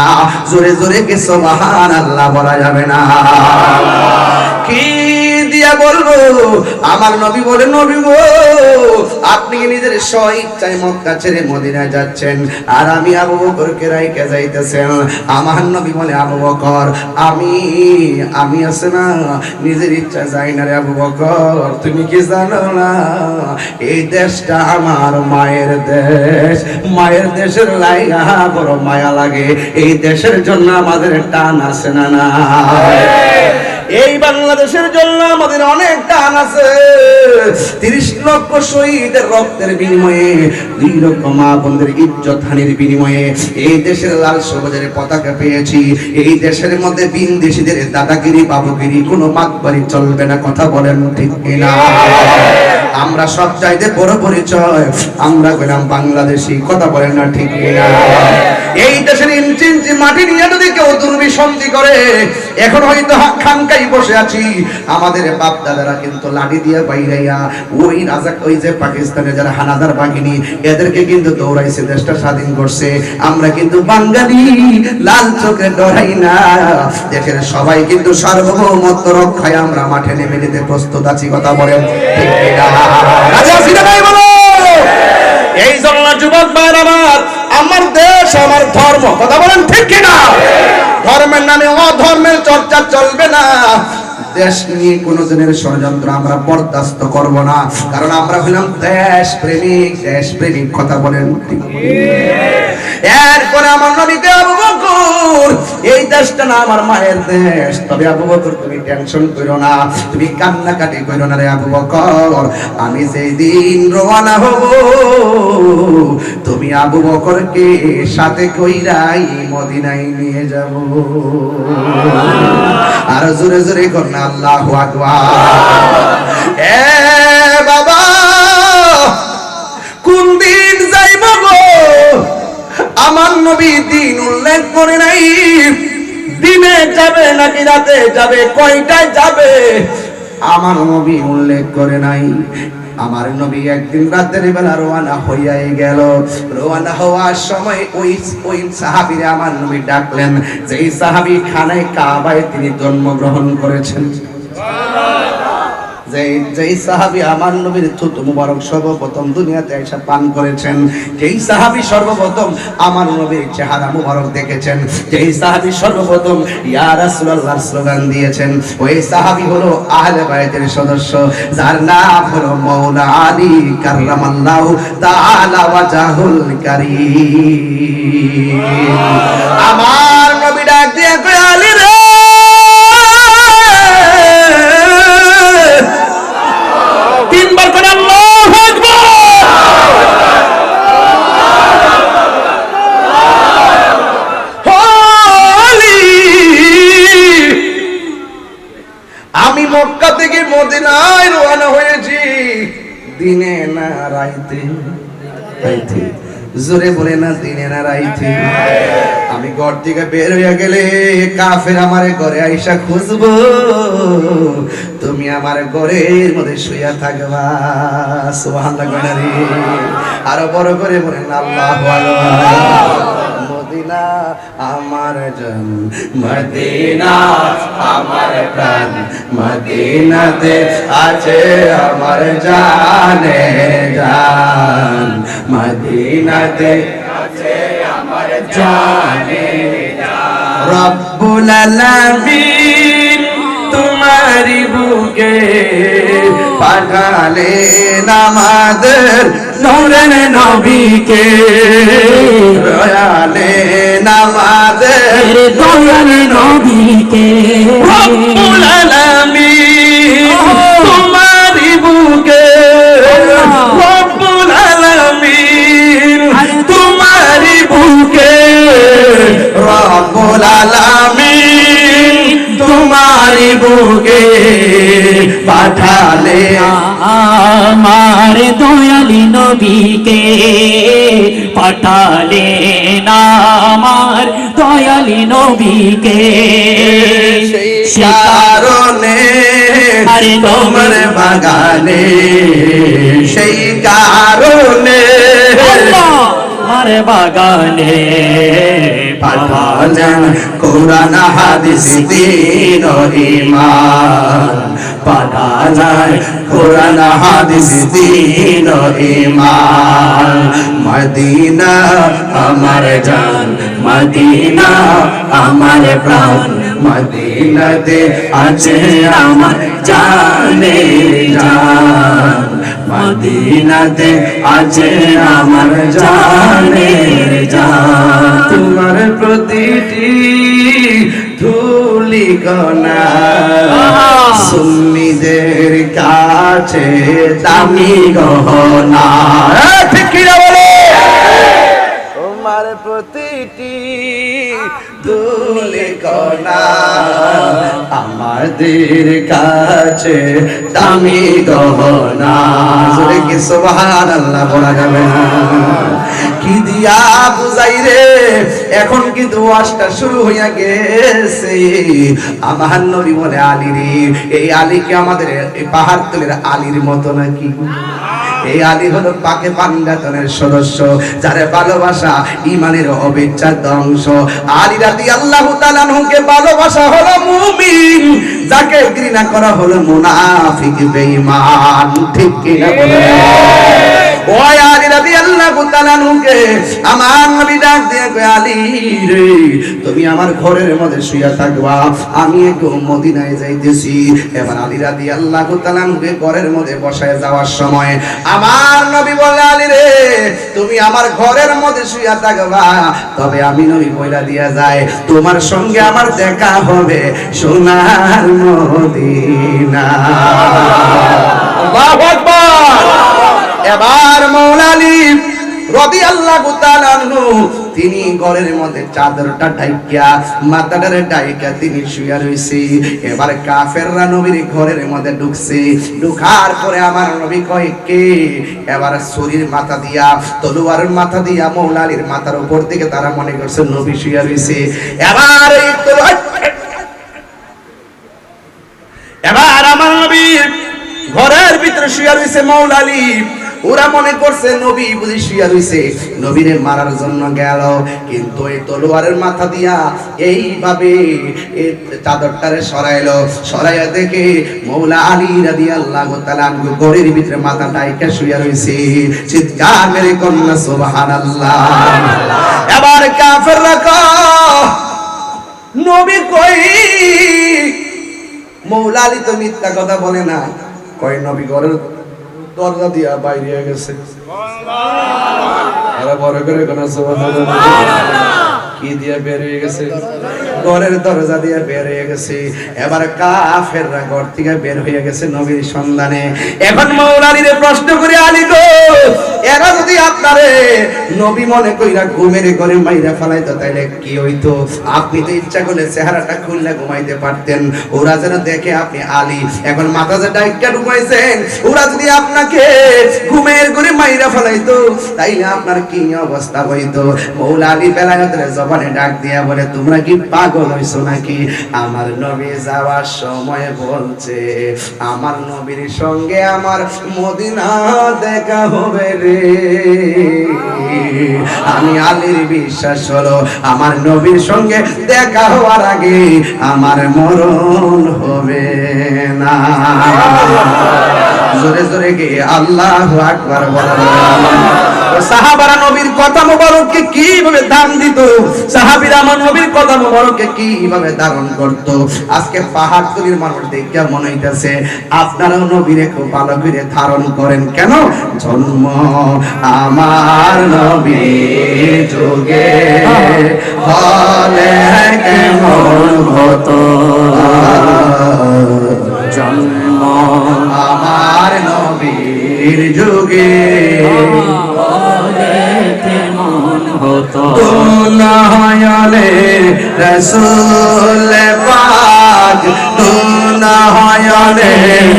জোরে জোরে কে সুবহানাল্লাহ বলা যাবে না? কি দিয়া বলবো? আমার নবী বলে, নবী গো, আপনি নিজের স্বইচ্ছায় মক্কা ছেড়ে মদিনায় যাচ্ছেন, আর আমি আবু বকরকে রাইখা যাইতেছেন। আমার নবী বলে, আবু বকর, আমি আছে না, নিজের ইচ্ছা যাই না রে আবু বকর, তুমি কি জানো না এই দেশটা আমার মায়ের দেশ, মায়ের দেশের লাইগা বড় মায়া লাগে, এই দেশের জন্য আমাদের টান আছে না না? এই বাংলাদেশের জন্য আমাদের অনেক টান আছে। 30 লক্ষ শহীদের রক্তের বিনিময়ে, 2 লক্ষ মা বোনদের ইজ্জত হানির বিনিময়ে এই দেশের লাল সবুজের পতাকা পেয়েছি। এই দেশের মধ্যে বিনদেশীদের দাদাগিরি বাবুগিরি কোনো মাতবাড়ি চলবে না, কথা বলেন ঠিক কিনা? আমরা সব চাইতে বড় পরিচয়, আমরা গেলাম বাংলাদেশি, কথা বলেন না ঠিক কিনা? এই দেশের ইঞ্চি ইঞ্চি মাটি নিয়ে যদি কেউ দুর্বিসন্ধি করে, এখন হয়তো খানকাই বসে আছি, আমাদের বাপ দাদারা কিন্তু লাঠি দিয়ে বাইরাইয়া ওই রাজা, ওই যে পাকিস্তানের যারা হানাদার বাহিনী, এদেরকে কিন্তু দৌড়াইছে, দেশটা স্বাধীন করছে। আমরা কিন্তু বাঙালি লাল চোখে ডরাই না, দেশের সবাই কিন্তু সার্বভৌমত্ব রক্ষায় আমরা মাঠে নেমে যেতে প্রস্তুত আছি, কথা বলেন ঠিক কিনা? রাজা সিনেমাই বলো, এই জন্য যুবক ভাইরা আমার দেশ আমার ধর্ম, কথা বলেন ঠিক কিনা? ধর্মের নামে অধর্মের চর্চা চলবে না। দেশ নিয়ে কোন জনের ষড়যন্ত্র আমরা বরদাস্ত করব না, কারণ আমরা হলাম দেশ প্রেমিক, দেশ প্রেমিক, কথা বলেন ঠিক? এরপরে আমার নবীকে আবু বকর এই দেশটা না আমার মায়ের দেশ। তবে আবু বকর তুমি টেনশন করো না, তুমি কান্নাকাটি করো না রে আবু বকর। আমি যেই দিন রওনা হব তুমি আবু বকরকে সাথে কইরাই মদিনায় নিয়ে যাব। আর জোরে জোরে কর না আল্লাহু আকবার। এ বাবা কোন দিন যাইব গো? আমার নবী দিন উল্লেখ করে নাই। দিনে যাবে নাকি রাতে যাবে, কয়টায় যাবে আমার নবী উল্লেখ করে নাই। আমার নবী একদিন রাতের বেলা রওনা হইয়াই গেল। রওনা হওয়ার সময় ওই সাহাবীরে আমার নবী ডাকলেন, যেই সাহাবী খানায় কাবায় তিনি জন্মগ্রহণ করেছেন, যেই সাহাবী আমার নবীর থুতু মুবারক সর্বপ্রথম দুনিয়াতে এসে পান করেছেন, যেই সাহাবী সর্বপ্রথম আমার নবীর চেহারা মুবারক দেখেছেন, যেই সাহাবী সর্বপ্রথম ইয়া রাসূলুল্লাহ স্লোগান দিয়েছেন, ওই সাহাবী হলো আহলে বাইতের সদস্য, যার নাম হলো মাওলা আলী কাররামাল্লাহু তাআলা ওয়াজহুল কারীম। আমার নবী ডাক দিয়ে কয়, আলী রে তিনবার করে আল্লাহু আকবার। আমি মক্কা থেকে মদিনায় রওনা হয়েছি, দিনে না রাইতে। রাইতে জোরে বলে না, দিনে না রাইতে। আমি ঘর থেকে বের হইয়া গেলে কাফের আমারে ঘরে আইসা খুঁজবো, তুমি আমার ঘরের মধ্যে শুইয়া থাকবা। সুবহানাল্লাহ। আরো বড় করে বলেন আল্লাহু আকবার। মদিনা আমার জান, মদিনা আমার প্রাণ, মদিনাতে আছে আমার জানে জান, মদিনাতে আছে আমার জানে জান। রব্বুল আলামিন তোমারি বুকে পাঠালেন আমাদের নূরের নবীকে, দয়ালেন আমাদের দয়াল নবীকে। রব্বুল আলামিন তোমারি বুকে, রব্বুল আলামিন তোমারি বুকে, রব্বুল আলামিন তোমারি বুকে পাঠালে আমার দয়ালি নবীকে, পাঠালেন আমার দয়ালি নবীকে। সেই কারণে তোমার বাগানে, সেই কারণে আমার বাগানে পাঠালেন কোরআন হাদিস দ্বীন ও ঈমান, পাঠালেন কোরআন হাদিস দ্বীন ও ঈমান। মদিনা আমার জান, মদিনা আমার প্রাণ, মদিনাতে আছে আমার জানে জান, মদিনাতে আছে আমার জানে জান। তোমার প্রতিটি ধুলি কণা সুন্নিদের কাছে দামি গহনা। ঠিক কি না বলে? তোমার প্রতিটি ধুলি কণা আমাদের কাছে দামি গহনা। জোরে কি সুবহানাল্লাহ বলা যাবে না? কি দিয়া বুঝাই রে, এখন কিন্তু ওয়াজটা শুরু হইয়া গেছে। আমার নবী বলে, আলী রে, এই আলী কি আমাদের এই পাহাড়তলের আলীর মতো নাকি? এই আলী হলো পাকে পান্ডাতনের সদস্য, যার ভালোবাসা ঈমানের অবিচ্ছেদ্য অংশ। আলী রাদিয়াল্লাহু তাআলা আনহুকে ভালোবাসা হলো মুমিন, যাকে ঘৃণা করা হলো মুনাফিক বেঈমান। ঠিক কি না বলেন? ওই আলী রাদিয়াল্লাহু তাআলা আনহুকে আমার নবী ডাক দিয়ে কয়, আলী রে তুমি আমার ঘরের মধ্যে শুয়ে থাকবা, আমি একটু মদিনায় যাইতেছি। এবার আলী রাদিয়াল্লাহু তাআলা আনহুকে ঘরের মধ্যে বসায় যাওয়ার সময় আমার নবী বলে, আলী রে তুমি আমার ঘরের মধ্যে শুয়ে থাকবা, তবে আমি নবী বইলা দিয়া যায় তোমার সঙ্গে আমার দেখা হবে সোনার মদিনা। আল্লাহু আকবার। এবার মাওলা আলী রাদিয়াল্লাহু তাআলা আনহু তিনি ঘরের মধ্যে চাদরটা ঢাইকা মাথাটারে ঢাইকা তিনি শুয়ে রইছে। এবার কাফেররা নবীর ঘরের মধ্যে ঢুকছে, ঢুকার পরে আমার নবী কয় কে? এবার ছুরির মাথা দিয়া তলোয়ারের মাথা দিয়া মাওলা আলীর মাথার উপর থেকে তারা মনে করছে নবী শুয়ে রইছে। এবার এই তলোয়ার এবার আমার নবী ঘরের ভিতরে শুয়ে রইছে মাওলা আলী। ওরা মনে করছে নবী বুঝি শুয়ে রইছে, নবীরে মারার জন্য গেল, কিন্তু এই তলোয়ারের মাথা দিয়া এইভাবে এই চাদরটারে সরাইলো, সরাইয়া দেখে মাওলা আলী রাদিয়াল্লাহু তাআলা আনহু ঘরের ভিতরে মাথা ডাইকা শুয়ে রইছে। চিৎকার মেরে কন্যা সুবহানাল্লাহ। এবার কাফেররা কয় নবী কই? মাওলা আলী তো মিথ্যা কথা বলে না, কয় নবী ঘরের দরজা দিয়া বাইরে গেছে। আরে বড় করে কোন সুবহানাল্লাহ। কি দিয়া বের হয়ে গেছে? ঘরের দরজা দিয়া বের হয়ে গেছে। এবার কাফেররা ঘর থেকে বের হয়ে গেছে নবীর সন্ধানে। এখন মাওলা আলীরে প্রশ্ন করে, আলী গো এরা যদি আপনারে নবী মনে কইরা ঘুমের ঘরে মাইরা ফেলাইতো তাইলে কি হইতো? আপনি তো ইচ্ছা করলে চেহারাটা খুললে ঘুমাইতে পারতেন, ওরা যেন দেখে আপনি আলী। এখন মাথা যে ডাইকা ঢুকাইছেন, ওরা যদি আপনাকে ঘুমের ঘরে মাইরা ফেলাইতো তাইলে আপনার কি অবস্থা হইতো? মাওলা আলী বেলায়েতের জবানে ডাক দিয়া বলে, তোমরা কি পাগল হইছো নাকি? আমার নবী যাওয়ার সময় বলছে আমার নবীর সঙ্গে আমার মদিনা দেখা হবে রে। আমি আলীর বিশ্বাস হলো আমার নবীর সঙ্গে দেখা হওয়ার আগে আমার মরণ হবে না। জোরে জোরে গিয়ে আল্লাহু আকবার বলেন। সাহাবারা নবীর কথা মোবারককে কিভাবে দাম দিত, সাহাবীরা আমার নবীর কথা মোবারককে কিভাবে ধারণ করত। আজকে পাহাড়তলির মানুষ দেখে মনে হইতেছে আপনারাও নবীরে খুব ভালো করে ধারণ করেন। কেন? জন্ম আমার নবীর যুগে হলে কেমন হতো, জন্ম আমার নবীর যুগে কেমন হতো। দুনয়নে রাসূল পাক, দুনয়নে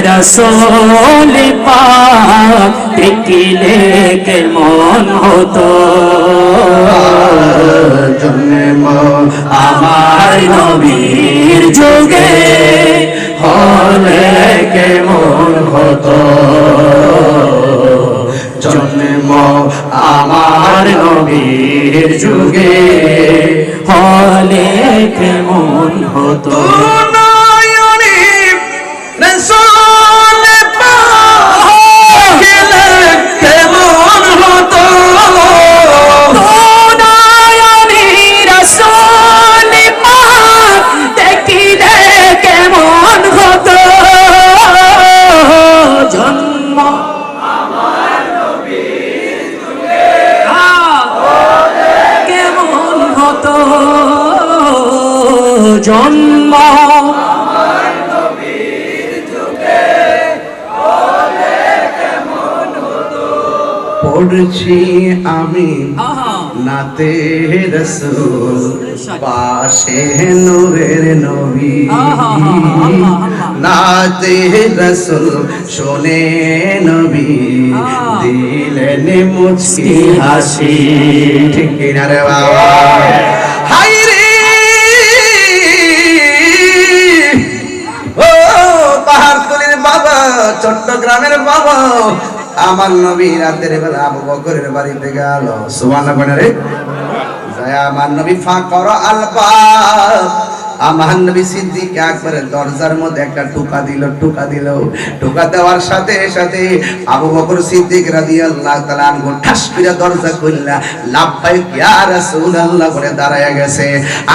রাসূল পাক দেখিলে কেমন হতো। জন্ম আমার নবীর যুগে হলে কেমন হতো, জন্ম আমার নবীর যুগে হলে কেমন হতো। জন্ম আমার নবীর যুগে হলে কেমন হতো। পড়ছি আমি নাতে রাসূল, পাশে নূরের নবী। নাতে রাসূল শোনে নবী, দিলেন মুচকি হাসি। ঠিক কিনা রে বাবা? হাই রে ও পাহাড়তলির বাবা, চট্টগ্রামের বাবা, আমার নবী রাতের বেলা আবু বকরের বাড়িতে গেল। সুবহানাল্লাহ রে যায় আমার নবী ফাঁকর আলবাব, আমার নবী সিদ্দিক আকবরের দরজার মধ্যে একটা টোকা দিল। টোকা দেওয়ার সাথে সাথে আবু বকর সিদ্দিক রাদিয়াল্লাহু তাআলা আনহু ঠাস করে দরজা খুললা লাব্বাইক ইয়া রাসূলুল্লাহ বলে দাঁড়ায়া গেছে।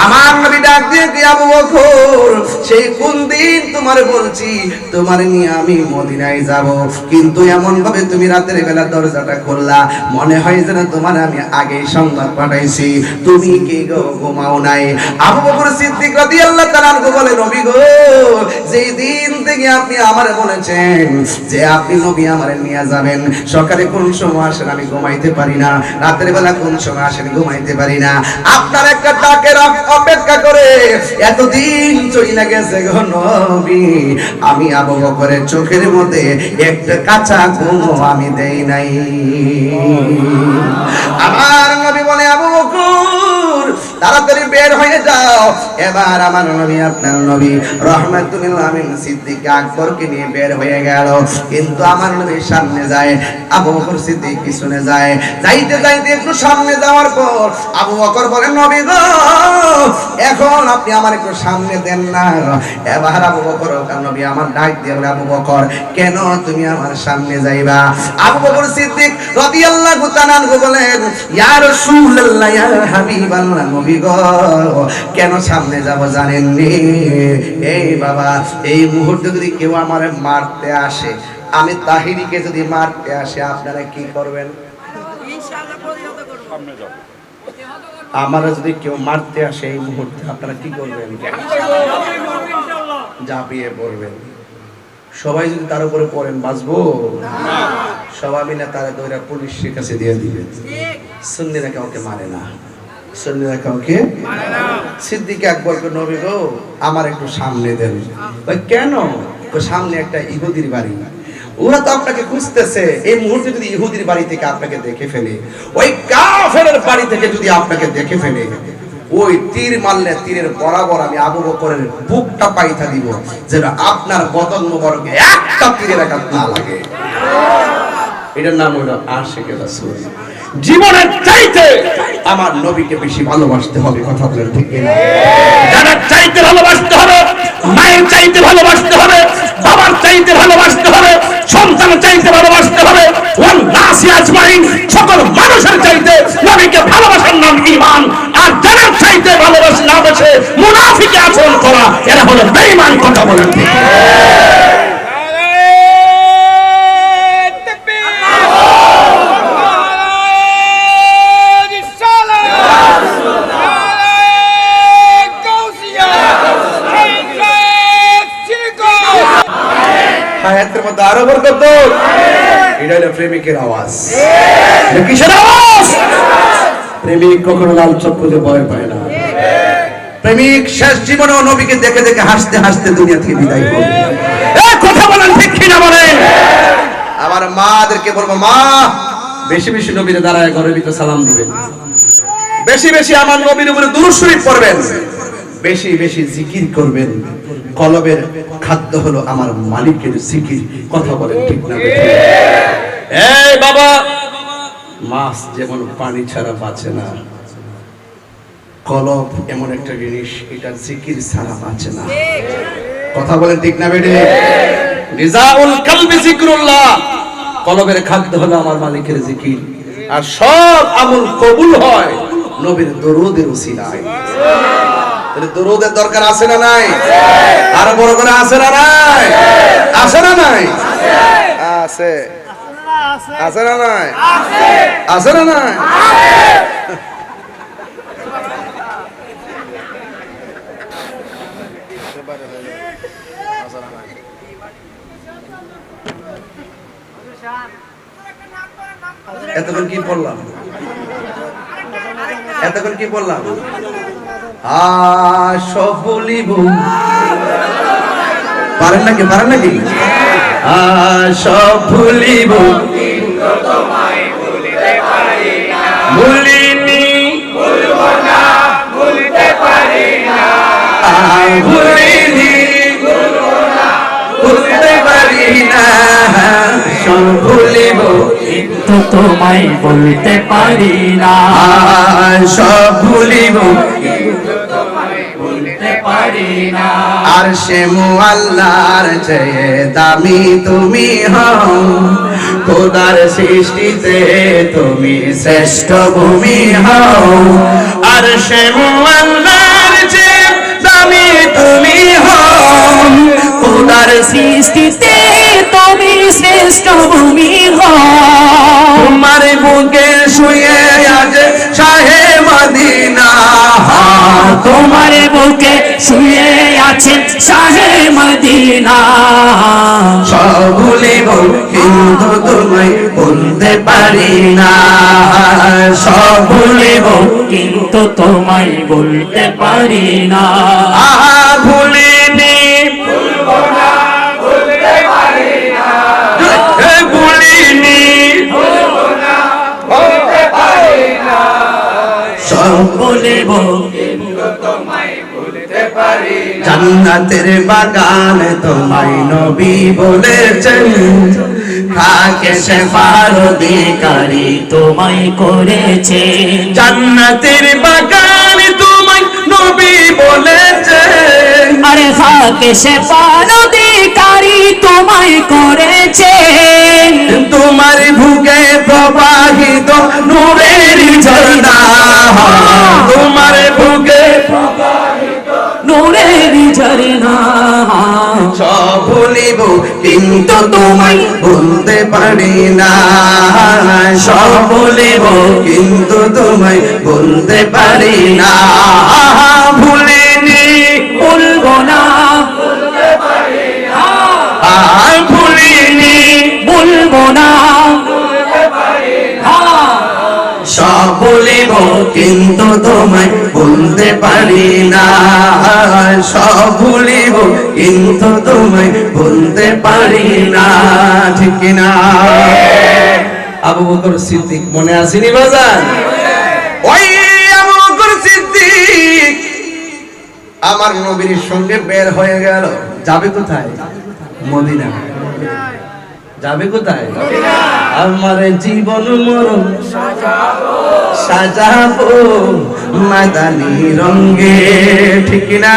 আমার নবী ডাক দিয়ে কি আবু বকর, সেই কোন দিন তোমার বলছি তোমার নিয়ে আমি মদিনায় যাব, কিন্তু এমন ভাবে তুমি রাতের বেলা দরজাটা খুললা, মনে হয় যেন তোমার আমি আগেই সংবাদ পাঠাইছি, তুমি কি গো ঘুমাও নাই? আবু বকর সিদ্দিক রাদিয়াল্লাহু তাআলা আনহু বলে, নবী গো, যেই দিন থেকে আপনি আমারে বলেছেন যে আপনি নবী আমারে নিয়ে যাবেন, সকালে কোন সময় আসেন আমি ঘুমাইতে পারি না, রাতের বেলা কোন সময় আসেন ঘুমাইতে পারি না, আপনার একটা ডাকের অপেক্ষা করে এতদিন চলে গেছে গো নবী, আমি আবু বকরের চোখের মধ্যে একটা কাঁচা ঘুম আমি দেই নাই। আমার নবী বলে, আবু বকর তাড়াতাড়ি বের হয়ে যাও। এবার আমার নবী, আপনার নবী রাহমাতুল আমিন সিদ্দিক আকবরকে নিয়ে বের হয়ে গেল, কিন্তু আমার নবী সামনে যায়, আবু বকর সিদ্দিক পিছনে যায়। যাইতে যাইতে একটু সামনে যাওয়ার পর আবু বকর বলে, নবী গো, এখন আপনি আমার একটু সামনে দেন না। এবার আবু বকর, নবী আমার ডাক দিয়ে বলে, আবু বকর কেন তুমি আমার সামনে যাইবা? আবু বকর সিদ্দিক রাদিয়াল্লাহু তাআলা আনহু বলেন, ইয়া রাসূলুল্লাহ, ইয়া হাবিবাল্লাহ, নবী গো, কেন সামনে যাব জানেন নি? এই বাবা, এই মুহূর্তে যদি কেউ আমারে মারতে আসে, আমি তাহিরিকে যদি মারতে আসে, আপনারা কি করবেন? আমারে যদি কেউ মারতে আসে এই মুহূর্তে, আপনারা কি করবেন? ঝাঁপিয়ে পড়বেন। সবাই যদি তার উপরে পড়েন, বাঁচবো? সবাই মিলে তারা দৌড়া পুলিশের কাছে দিয়ে দিবে। সুন্নিরা কাউকে মারে না, সুন্নিরা কাউকে মারে না। সিদ্দিক আকবরকে, নবী গো, আমার একটু সামনে দেন। ভাই কেন? সামনে একটা ইহুদির বাড়ি, ওরা তো আপনাকে খুঁজতেছে। এই মুহূর্তে যদি ইহুদির বাড়ি থেকে আপনাকে দেখে ফেলে, ওই কাফেরের বাড়ি থেকে যদি আপনাকে দেখে ফেলে, ওই তীর মারলে তীরের বরাবর আমি আবু বকরের বুকটা পাইতা দিব, যেন আপনার বদন মোবারকে একটা তীরের আঘাত না লাগে। এটার নাম হলো আশিকে রাসূল। জীবনের চাইতে আমার নবীকে বেশি ভালোবাসতে হবে, কথা বলেন ঠিক কিনা? জানার চাইতে ভালোবাসতে হবে, মায়ের চাইতে ভালোবাসতে হবে, বাবার চাইতে ভালোবাসতে হবে, সন্তানের চাইতে ভালোবাসতে হবে, ওয়ান নাসি আজমাইন, সকল মানুষের চাইতে নবীকে ভালোবাসার নাম ঈমান। আর জানার চাইতে ভালোবাসা না বেশে মুনাফিকি আচরণ করা, এরা হলো বেঈমান, কথা বলেন ঠিক কিনা? হায়াতের মধ্যে আরো বরকত। এটা হলো প্রেমিকের আওয়াজ। কিসের আওয়াজ? প্রেমিক কখনো লাল চক্ষুতে ভয় পায় না। প্রেমিক শেষ জীবনেও নবীকে দেখে দেখে হাসতে হাসতে দুনিয়া থেকে বিদায় করবে। এই কথা বলেন ঠিক কিনা বলেন? আমার মাদেরকে বলবো, মা বেশি বেশি নবীর দাঁড়ায় ঘরের ভিতরে সালাম দিবেন, বেশি বেশি আমার নবীর উপরে দুরূদ শরীফ পড়বেন, বেশি বেশি জিকির করবেন। কলবের খাদ্য হলো আমার মালিকের জিকির, কথা বলেন ঠিক না? এই বাবা, মাছ যেমন পানি ছাড়া বাঁচে না, কলব এমন একটা জিনিস, এটা জিকির ছাড়া বাঁচে না, কথা বলেন ঠিক না বেটে? নিজাউল কলবি জিকরুল্লাহ, কলবের খাদ্য হলো আমার মালিকের জিকির। আর সব আমল কবুল হয় নবীর দরুদের উসিলায়। তাহলে দরুদের দরকার আছে না নাই? আর বড় করে আছে না নাই? আছে না নাই? আছে। আছে না নাই? আছে না নাই? এতক্ষণ কি পড়লাম? এতক্ষণ কি পড়লাম? সব বলিব, পারেন নাকি? পারেন নাকি? সব ভুলিব, ভুলিনি, ভুলবো না, ভুলতে পারি না, ভুলিনি, ভুলবো না, ভুলতে পারি না, সব ভুলিব কিন্তু তোমায় বলতে পারি না, সব ভুলিব ভুলতে পারি না। আর সে মুআল্লার চেয়ে দামি তুমি হও, খোদার সৃষ্টিতে তুমি শ্রেষ্ঠ ভূমি হও। আর সে মুআল্লার চেয়ে দামি তুমি হও, খোদার সৃষ্টিতে তুমি শ্রেষ্ঠ ভূমি হও। তোমার বুকে শুয়ে আছে শাহে মদিনা, তোমার বুকে শুয়ে আছেন শাহে মদিনা। সব ভুলিব কিন্তু তোমায় ভুলতে পারি না, সব ভুলিব কিন্তু তোমায় বলতে পারি না। ভুলিনি ভুলবো না, ভুলতে পারি না। ভুলিনি ভুলবো না, ভুলতে পারি না। সব বলিব কিন্তু তোমায় ভুলতে পারি না। জান্নাতের বাগান তোমায় নবী বলেছেন, খাকে শেফার অধিকারী তোমায় করেছে। জান্নাতের বাগান তোমায় নবী বলেছেন, আরে ফাকে সে পারধিকারী তোমায় করেছে। তোমার বুকে প্রবাহিত নূরের ঝর্ণা, তোমার বুকে নূরের ঝরনা। সব ভুলিব কিন্তু তোমায় ভুলতে পারি না, সব ভুলিব কিন্তু তোমায় ভুলতে পারি না। ভুলিনি বলবো না, ভুলিনি বলবো না। সব ভুলিব কিন্তু তোমায় ভুলতে পারি না, সব ভুলিব কিন্তু তোমায় ভুলতে পারি না। ঠিক না? আবু বকর সিদ্দিক মনে আসেনি বাজার? ওই আবু বকর সিদ্দিক আমার নবীর সঙ্গে বের হয়ে গেল। যাবে কোথায়? মদিনা। যাবে কোথায়? আমার জীবন মরণ সাজাবো মাদানি রঙে। ঠিক না?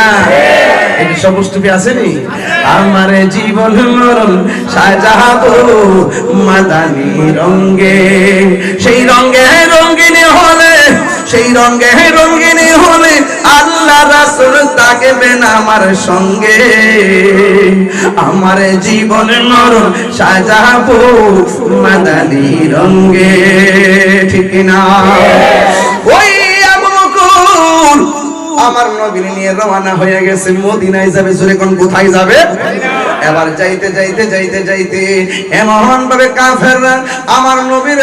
এই সমস্ত কি আসেনি? আমার জীবন মরণ সাজাবো মাদানি রঙে। সেই রঙে রঙিনী হলে, সেই রঙে রঙিনী হলে আল্লাহ রাসূল থাকবেন আমার সঙ্গে। আমার জীবন মরণ সাজাবো মাদানি রঙে। ঠিক না? ওই আবু বকর আমার নবীর নিয়ে রওনা হয়ে গেছে, মদিনায় যাবে। জোরে কোন কোথায় যাবে? এবার যাইতে যাইতে যাইতে যাইতে এমন ভাবে কাফেররা আমার নবীর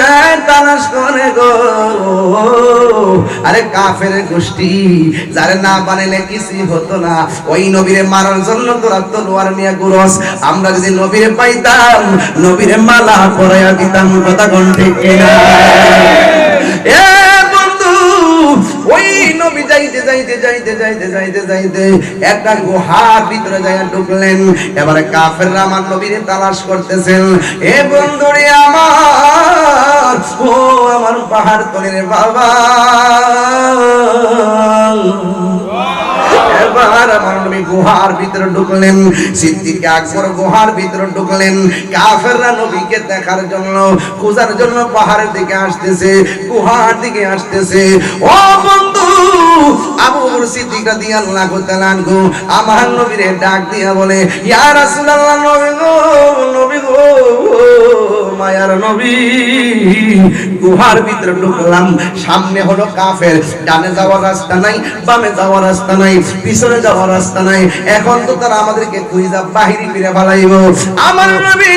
তালাশ করে গো। আরে কাফের গোষ্ঠী, যারে না বানাইলে কিছুই হতো না। ওই নবীরে মারার জন্য তোরা তলোয়ার নিয়ে ঘুরস। আমরা যদি নবীরে পাইতাম, নবীরে মালা পরাইয়া দিতাম। কথা কোন ঠিক কিনা? এ বন্ধু, ওই নবী যাইতে যাইতে যাইতে যাইতে যাইতে যাইতে একটা গুহার ভিতরে যাইয়া ঢুকলেন। এবারে কাফেররা আমার নবীরে তালাশ করতেছেন। এ বন্ধুরে আমার, ও আমার পাহাড় তলের বাবা, এবার আমার নবী গুহার ভিতরে ঢুকলেন। সিদ্দিক আকবর গুহার ভিতরে ঢুকলেন। কাফেররা নবীকে দেখার জন্য, খোঁজার জন্য পাহাড়ের দিকে আসতেছে, গুহার দিকে আসতেছে। ও বন্ধু, আবু বকর সিদ্দিক রাদিয়াল্লাহু তাআলা আনহু আমার নবীরে ডাক দিয়া বলে, ইয়া রাসূলুল্লাহ, নবী গো, নবী গো, মায়ার নবী। গুহার ভিতরে ঢুকলাম, সামনে হলো কাফের, ডানে যাওয়ার রাস্তা নাই, বামে যাওয়ার রাস্তা নাই, পিছনে যাওয়ার রাস্তা নাই। এখন তো তারা আমাদেরকে খুঁজা বাহিরে ফিরে ফেলাইব। আমার নবী,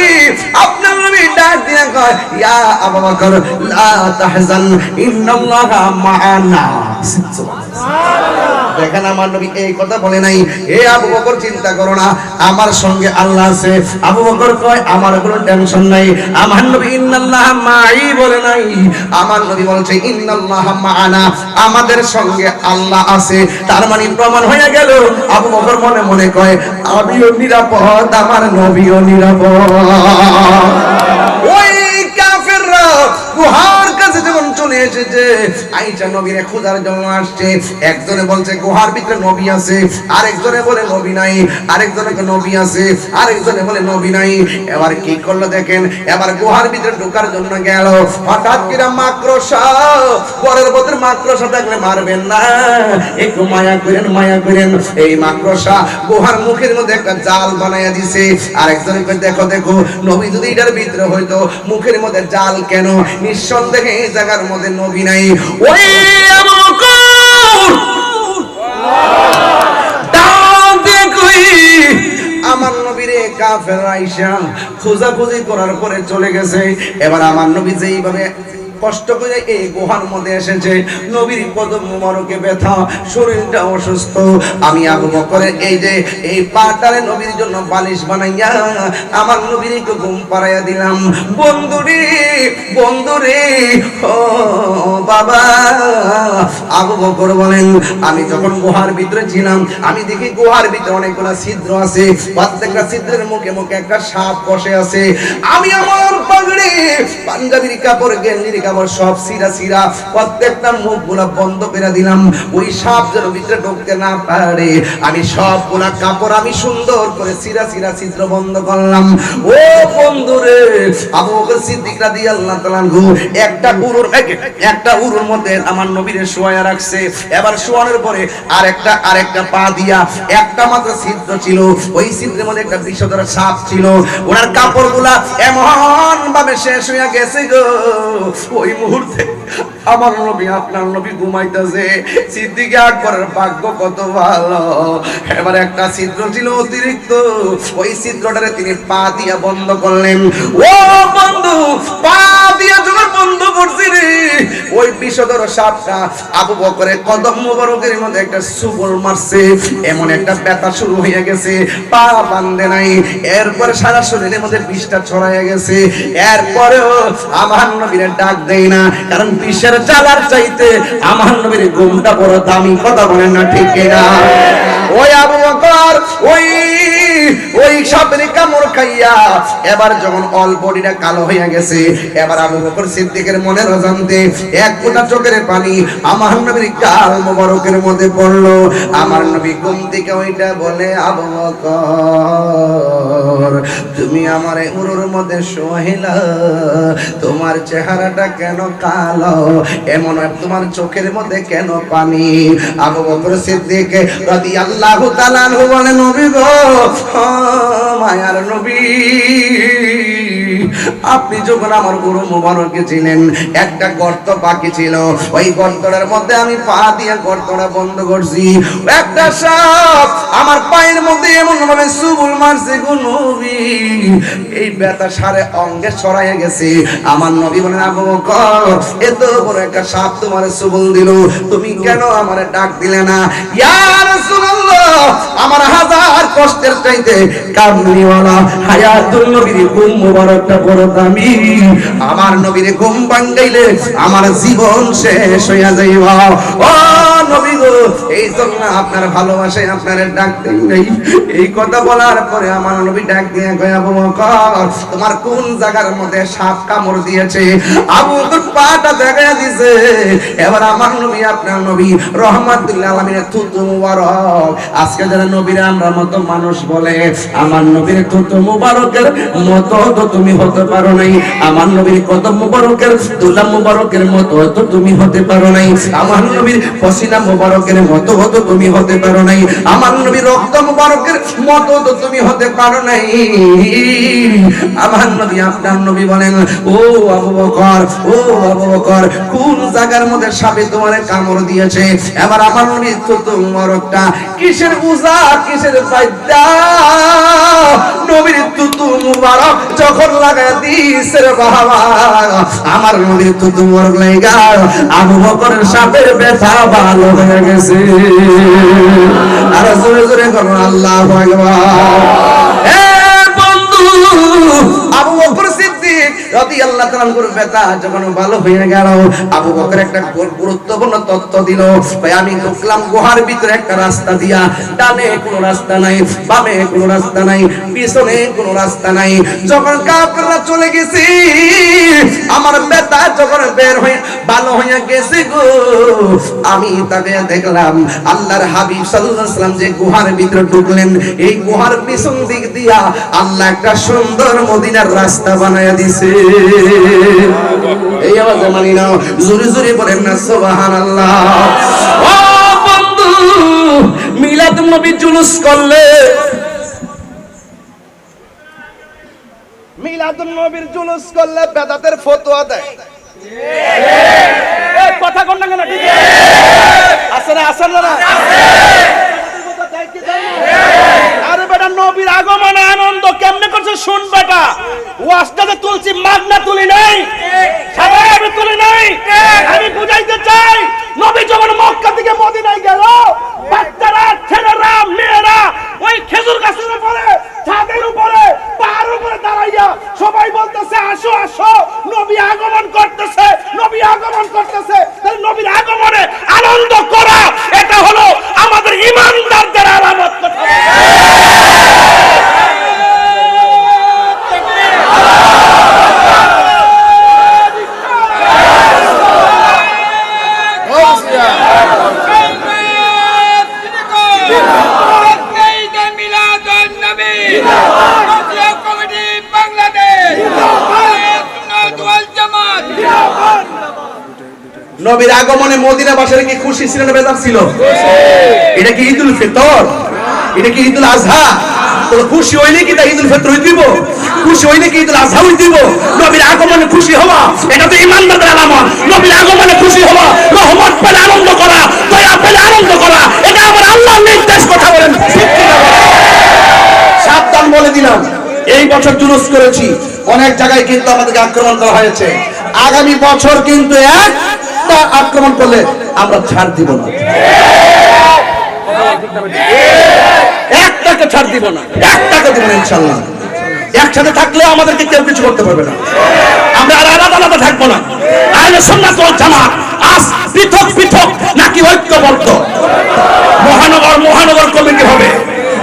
আপনার নবী ডাক দিয়া কয়, ইয়া আবু বকর লা তাহজান, ইন্নাল্লাহা মা'ানা। দেখেন আমার নবী এই কথা বলে নাই, এ আবু বকর চিন্তা করো না, আমার সঙ্গে আল্লাহ আছে। আবু বকর কয়, আমার কোনো টেনশন নাই। আমার নবী ইন্নাল্লাহা মাই বলে নাই, আমার নবী বলছে ইন্নাল্লাহা মা'ানা, আমাদের সঙ্গে আল্লাহ আছে। তার মানে প্রমাণ হয়ে গেল। আবু বকর মনে মনে কয়, আমিও নিরাপদ, আমার নবীও নিরাপদ। ওই কাফেররা গুহার কাছে যখন চলে এসেছে, আয়েশা নবীরে খোঁজার জন্য আসছে। একজনে বলছে গুহার ভিতরে নবী আছে, আরেকজনে বলে নবী নাই, আরেকজনে নবী আছে, আরেকজনে বলে নবী নাই। এবার কি করলো দেখেন, এবার গুহার ভিতরে ঢোকার জন্য গেল। হঠাৎ করে মাকড়সা, পরের বছর মাকড়সা দেখলে মারবেন না, একটু মায়া করেন, মায়া করেন। এই মাকড়সা গুহার মুখের মধ্যে একটা জাল বানাইয়া দিছে। আরেকজনে কই দেখো দেখো, নবী যদি এটার ভিতরে হইতো, মুখের মধ্যে জাল কেন? নিঃসন্দেহে এই জায়গার মধ্যে নবী নাই। ওই আবু বকর দাও দেখুই আমার নবীরে কাফের আয়েশা খোঁজাখুঁজি করার পরে চলে গেছে। এবার আমার নবী যেইভাবে কষ্ট করে এই গুহার মধ্যে এসেছে, নবীর কদম মোবারকে ব্যথা, শরীরটা অসুস্থ। আমি আবু বকরের এই যে এই পাটারে নবীর জন্য বালিশ বানাইয়া আমার নবীর একটু ঘুম পাড়াইয়া দিলাম। বন্ধুরে বন্ধুরে, ও বাবা। আবু বকর বলেন, আমি যখন গুহার ভিতরে ছিলাম, আমি দেখি গুহার ভিতরে অনেকগুলো ছিদ্র আছে, প্রত্যেকটা ছিদ্রের মুখে মুখে একটা সাপ বসে আছে। আমি আমার পাগড়ি, পাঞ্জাবির কাপড়, গেঞ্জির কাপড় সব সিরা সিরা, প্রত্যেকটা মুখগুলা বন্ধ করে দিলাম, ওই সাপ যেন ভিতরে ঢুকতে না পারে। আমি সবগুলা কাপড় আমি সুন্দর করে সিরা সিরা ছিদ্র বন্ধ করলাম। ও বন্ধুরে, আবু বকর সিদ্দিক রাদিয়াল্লাহু তাআলা আনহু একটা উরুর মধ্যে আমার নবীরে শোয়া রাখছে। এবার শোয়ানোর পরে আরেকটা পা দিয়া একটা মাত্র ছিদ্র ছিল, ওই ছিদ্রের মধ্যে একটা বিষধর সাপ ছিল। ওনার কাপড়গুলা এমন ভাবে শেষ হয়ে গেছে গো, ওই মুহূর্তে আমার নবী, আপনার নবী ঘুমাইতেছে। সিদ্দিক আকবরের ভাগ্য কত ভালো, এবার একটা ছিদ্র ছিল অতিরিক্ত, ওই ছিদ্রটারে তিনি পা দিয়া বন্ধ করলেন। ও বন্ধু, পা দিয়া যখন বন্ধ করছি রে, ওই বিষধর সাপটা আবু বকরের কদম মোবারকের মধ্যে একটা সুবল মারছে, এমন একটা ব্যথা শুরু হয়ে গেছে, পা বাঁধে নাই। এরপরে সারা শরীরের মধ্যে বিষটা ছড়াইয়া গেছে। এরপরেও আমার নবীরে ডাক দেয় না, কারণ বিষের জ্বালার চাইতে আমার নবীর ঘুমটা বড় দামি। কথা বলেন না ঠিক কিনা? ওই আবু বকর ওই সাপের কামড় খাইয়া এবার যখন অল বডিটা কালো হয়ে গেছে, এবার আবু বকর সিদ্দিকের মনের অজান্তে এক ফোঁটা চোখের পানি আমার নবীর গাল মোবারকের মধ্যে পড়লো। আমার নবী ঘুম থেকে ওইটা বলে, আবু বকর তুমি আমার উরুর মধ্যে শোয়াইলা, তোমার চেহারাটা কেন কালো, এমন তোমার চোখের মধ্যে কেন পানি? আবু বকর সিদ্দিক রাদিয়াল্লাহু তাআলা আনহু বলেন, নবী গো, মায়ার নবী, আপনি যখন আমার গুরু মুবারককে ছিলেন, একটা গর্ত বাকি ছিল, ওই গর্তটার মধ্যে আমি পা দিয়ে গর্তটা বন্ধ করছি। একটা সাপ আমার পায়ের মধ্যে এমন ভাবে সুবুল মারছে গো নবী, এই ব্যথা সারে অঙ্গে ছড়াইয়া গেছে। আমার নবী বলেন, আবু বকর, এত বড় একটা সাপ তোমার সুবুল দিল, তুমি কেন আমারে ডাক দিলে না? ইয়া রাসূলুল্লাহ, আমার হাজার কষ্টের চাইতে কামলিওয়ালা হায়াতুল নবীর ঘুম মুবারকটা বড় দামি। আমার নবীর ঘুম ভাঙাইলে আমার জীবন শেষ হইয়া যাইবা। ও নবী গো, এই জন্য আপনার ভালোবাসায় আপনার ডাক দেই নাই। এই কথা বলার পরে আমার নবী ডাক দিয়ে কয়, আবু বকর, তোমার কোন জায়গার মধ্যে সাপ কামড় দিয়েছে? আবু বকর পাটা দেখাইয়া দিছে। এবার আমার নবী, আপনার নবী রহমাতুল আলামিনের থুতু মুবারক, আজকে যারা নবীর আমরা মতো মানুষ বলে, আমার নবীর থুতু মুবারকের মতো তো তুমি হতে পারো নাই, আমার নবীর কদম মুবারকের দুলা মুবারকের মতো তো তুমি হতে পারো নাই, আমার নবীর পসিনা মুবারকের মতো তো তুমি হতে পারো নাই, আমার নবীর রক্ত মুবারকের মতো তো তুমি হতে পারো নাই। আমার নবী, আপনার নবী বলেন, ও আবু বকর, ও আবু বকর, কোন জায়গার মধ্যে সাপে তোমারে কামড় দিয়েছে? এবার আমার নবী থুতু মুবারকটা কিসের উজা, কিসের ফায়দা, নবীর থুতু মুবারক যখন লাগায় দিছে রে বাবা, আমার নবীর থুতু মুবারক লাগা আবু বকরের সাপের ব্যথা ভালো হয়ে গেছে। আর জোরে জোরে করুন আল্লাহু আকবার। এ বন্ধু, আবু বকর সিদ্দিক রাদিয়াল্লাহু তাআলা আনহুর ব্যথা যখন ভালো হয়ে গেল, আবু বকর একটা গুরুত্বপূর্ণ তথ্য দিল, ভাই আমি ঢুকলাম গুহার ভিতরে একটা রাস্তা দিয়া, ডানে কোনো রাস্তা নাই, বামে কোনো রাস্তা নাই, পিছনে কোনো রাস্তা নাই। যখন কাফেররা চলে গেছে, আমার ব্যথা যখন বের হয়ে ভালো হয়ে গেছে গো, আমি তাকে দেখলাম আল্লাহর হাবিব সাল্লাল্লাহু আলাইহি ওয়াসাল্লাম যে গুহার ভিতরে ঢুকলেন, এই গুহার পিছন দিক দিয়া আল্লাহ একটা সুন্দর মদিনার রাস্তা বানায়া দিছে। এই আওয়াজে মানি নাও, জোরে জোরে বলেন না সুবহানাল্লাহ। ও বন্ধু, মিলাদ নবী জুলুস করলে, মিলাদুন নবীর জুলুস করলে বেদাতের ফতোয়া দেয়। এই কথা কোন না কেন? ঠিক আছে না? আছে না? আরে বেটা, নবীর আগমনে আনন্দ কেমনে করছে শুন বেটা। ওয়াজটাতে তুলছি, মাগনা তুলি নাই, সাধারণভাবে তুলি নাই। আমি বুঝাইতে চাই, নবী যখন মক্কা থেকে মদিনায় গেল, বাচ্চারা, ছেলেরা, মেয়েরা ওই খেজুর গাছের উপরে, ছাদের উপরে, পাহাড়ের উপরে দাঁড়াইয়া সবাই বলতেছে আসো আসো, নবী আগমন করতেছে, নবী আগমন করতেছে। তাহলে নবীর আগমনে আনন্দ করা, এটা হলো আমাদের ঈমানদারদের আলামত। কথা নবীর আগমনে মদিনাবাসীরা কি খুশি ছিল না বেজার ছিল? এটা কি ঈদুল ফিতর? এটা কি ঈদুল আজহা? তো খুশি হইলে কি তা ঈদুল ফিতর হইতিব? খুশি হইলে কি ঈদুল আজহা হইতিব? নবীর আগমনে খুশি হওয়া, এটা তো ঈমানদারদের আলামত। নবীর আগমনে খুশি হওয়া, রহমত পেলে আনন্দ করা, দয়া পেলে আনন্দ করা, এটা আমার আল্লাহর নির্দেশ। কথা বলেন ঠিক কি না? সাবধান বলে দিলাম, এই বছর জুলুস করেছি, অনেক জায়গায় কিন্তু আমাদেরকে আক্রমণ করা হয়েছে। আগামী বছর কিন্তু একটা আক্রমণ করলে আমরা ছাড় দিব না, একটাকে ছাড় দিব না, একটাকে দিব না ইনশাআল্লাহ। একসাথে থাকলে আমাদেরকে কেউ কিছু করতে পারবে না। আমরা আর আলাদা আলাদা থাকবো না। আহলে সুন্নাত ওয়াল জামাত আজ পৃথক পৃথক নাকি ঐক্যবদ্ধ? মহানগর কমিটি হবে,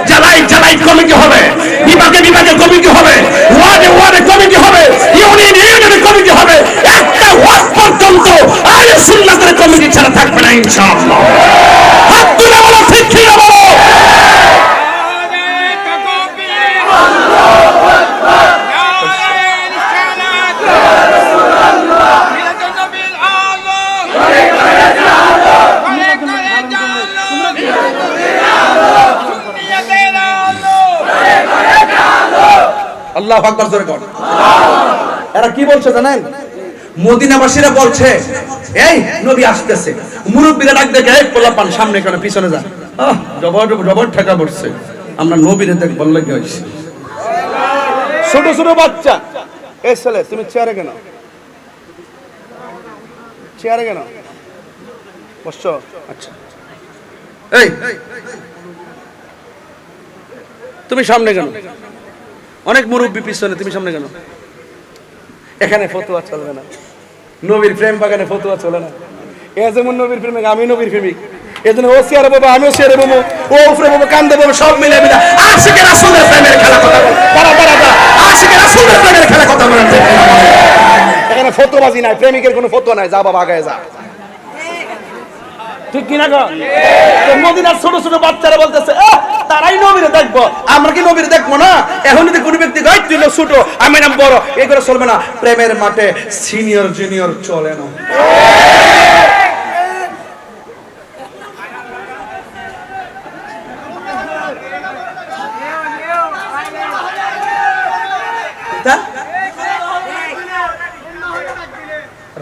জেলায় কমিটি হবে, বিভাগে কমিটি হবে, ওয়ার্ডে কমিটি হবে, ইউনিয়নে কমিটি হবে। একটা ওয়ার্ড পর্যন্ত আহলে সুন্নাতের কমিটি ছাড়া থাকবে না ইনশাআল্লাহ। হাত তুলে বলো ঠিক কি না বলো? আল্লাহু আকবার জোরে কর। এরা কি বলছে জানেন? মদিনাবাসীরা বলছে এই নবী আসতেছে, মুরব্বিরা ডাক দেখে এই পোলাপান সামনে কেন পিছনে যা। জবর ঠেকা পড়ছে, আমরা নবীরে দেখ বললে কি হইছে। ছোট ছোট বাচ্চা, এই ছেলে তুমি চেয়ারে কেন বসছো? আচ্ছা, এই তুমি সামনে কেন? অনেক মুরব্বী পিছনে, তুমি সামনে কেন? এখানে ফতোয়া চলবে না, নবীর প্রেম বাগানে ফতোয়া চলে না। এ যেমন নবীর প্রেমিক, আমি নবীর প্রেমিক, এজন্য ও চেয়ারে বাবা, আমিও চেয়ারে বাবু, ও উপরে বাবু, কান্দে বাবু, সব মিলে মিলে আশিকে রাসূলের প্রেমের খেলা কথা বল। দাঁড়া, আশিকে রাসূলের প্রেমের খেলা কথা বলেন। এখানে ফতোয়াবাজি নাই, প্রেমিকের কোনো ফতোয়া নাই। যা বাবা আগায় যা, ঠিক কিনা গো? মদিনার ছোট ছোট বাচ্চারা বলতেছে তারাই নবীরে দেখবো, আমরা কি নবীরে দেখবো না? এখন যদি কোনো ব্যক্তি গাই তুই ছোট, আমি না বড়, এগুলো চলবে না। প্রেমের মাঠে সিনিয়র জুনিয়র চলে না।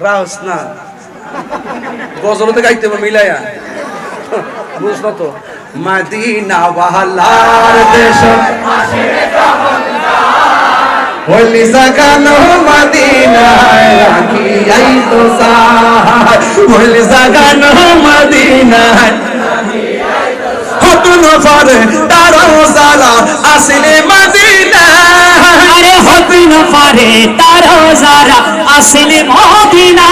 রাউস না গজলতে গাইতে হবে মিলাইয়া, বুঝলো তো? মদিনা ওয়ালার দেশ হলি জাগানো মদিনায় রাখি আই তো সাহার, হলি জাগানো মদিনায় হতুন পরে তারা সালা আসলে মদিনা। আরে হতুন ফারে তারো যারা আসলে মদিনা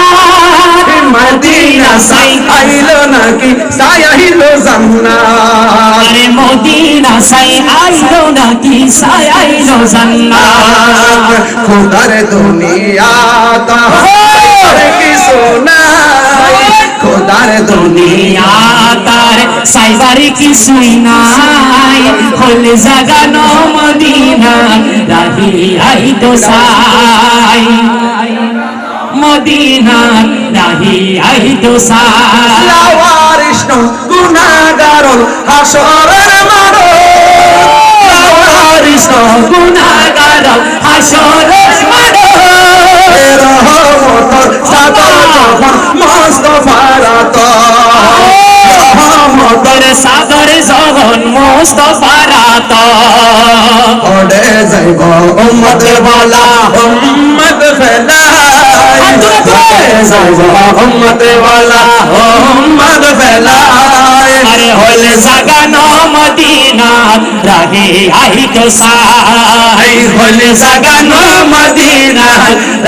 মদিনা সাই আইলো নাকি সাই আইলো জান্নাত আরে মদিনা সাই আইলো নাকি সাই আইলো জান্নাত খোদার দুনিয়া তার কিছু নাই খোদার দুনিয়া তার সাইবারে কিছুই নাই হলে জাগানো মদিনা রাহি আইতো সাই মদিনা রাহি আইতো সাই লাওয়ারিশ গুনাহগার হাসরের মাঠ লাওয়ারিশ গুনাহগার হাসরের মাঠ রহমতের সাগর যখন মুস্তাফার রহমতের সাগর যখন মুস্তাফার ওড়ে যাইব উম্মত ওয়ালা উম্মত ফেলাই ওড়ে যাইব উম্মত ওয়ালা উম্মত ফেলাই আরে হলে জাগানো মদিনা রাহে আইতো সাই হলে জাগানো মদিনা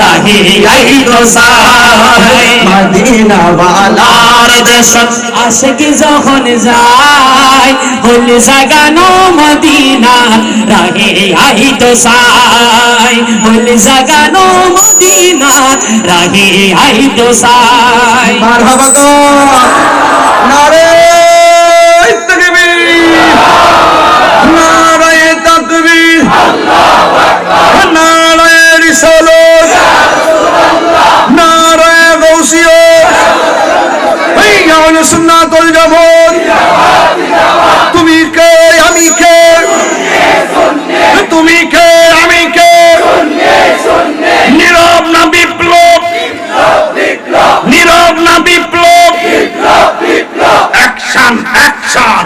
রাহে আইতো সাই মদিনা ওয়ালা আর দেশত আশিকি যখন যায় হলে জাগানো মদিনা রাহে আইতো সাই হলে জাগানো মদিনা রাহে আইতো সাই মারহাবা গো নারে তাকবীর নারে তাকবীর আল্লাহু আকবার নারে রিসালাত ইয়া রাসূলুল্লাহ নারে গাউসিয়ত এই আহলে সুন্নাত ওয়াল জামাত তুমি কে আমি কে তুমি কে আমি কে নীরব না বিপ্লব নীরব না বিপ্লব অ্যাকশন অ্যাকশন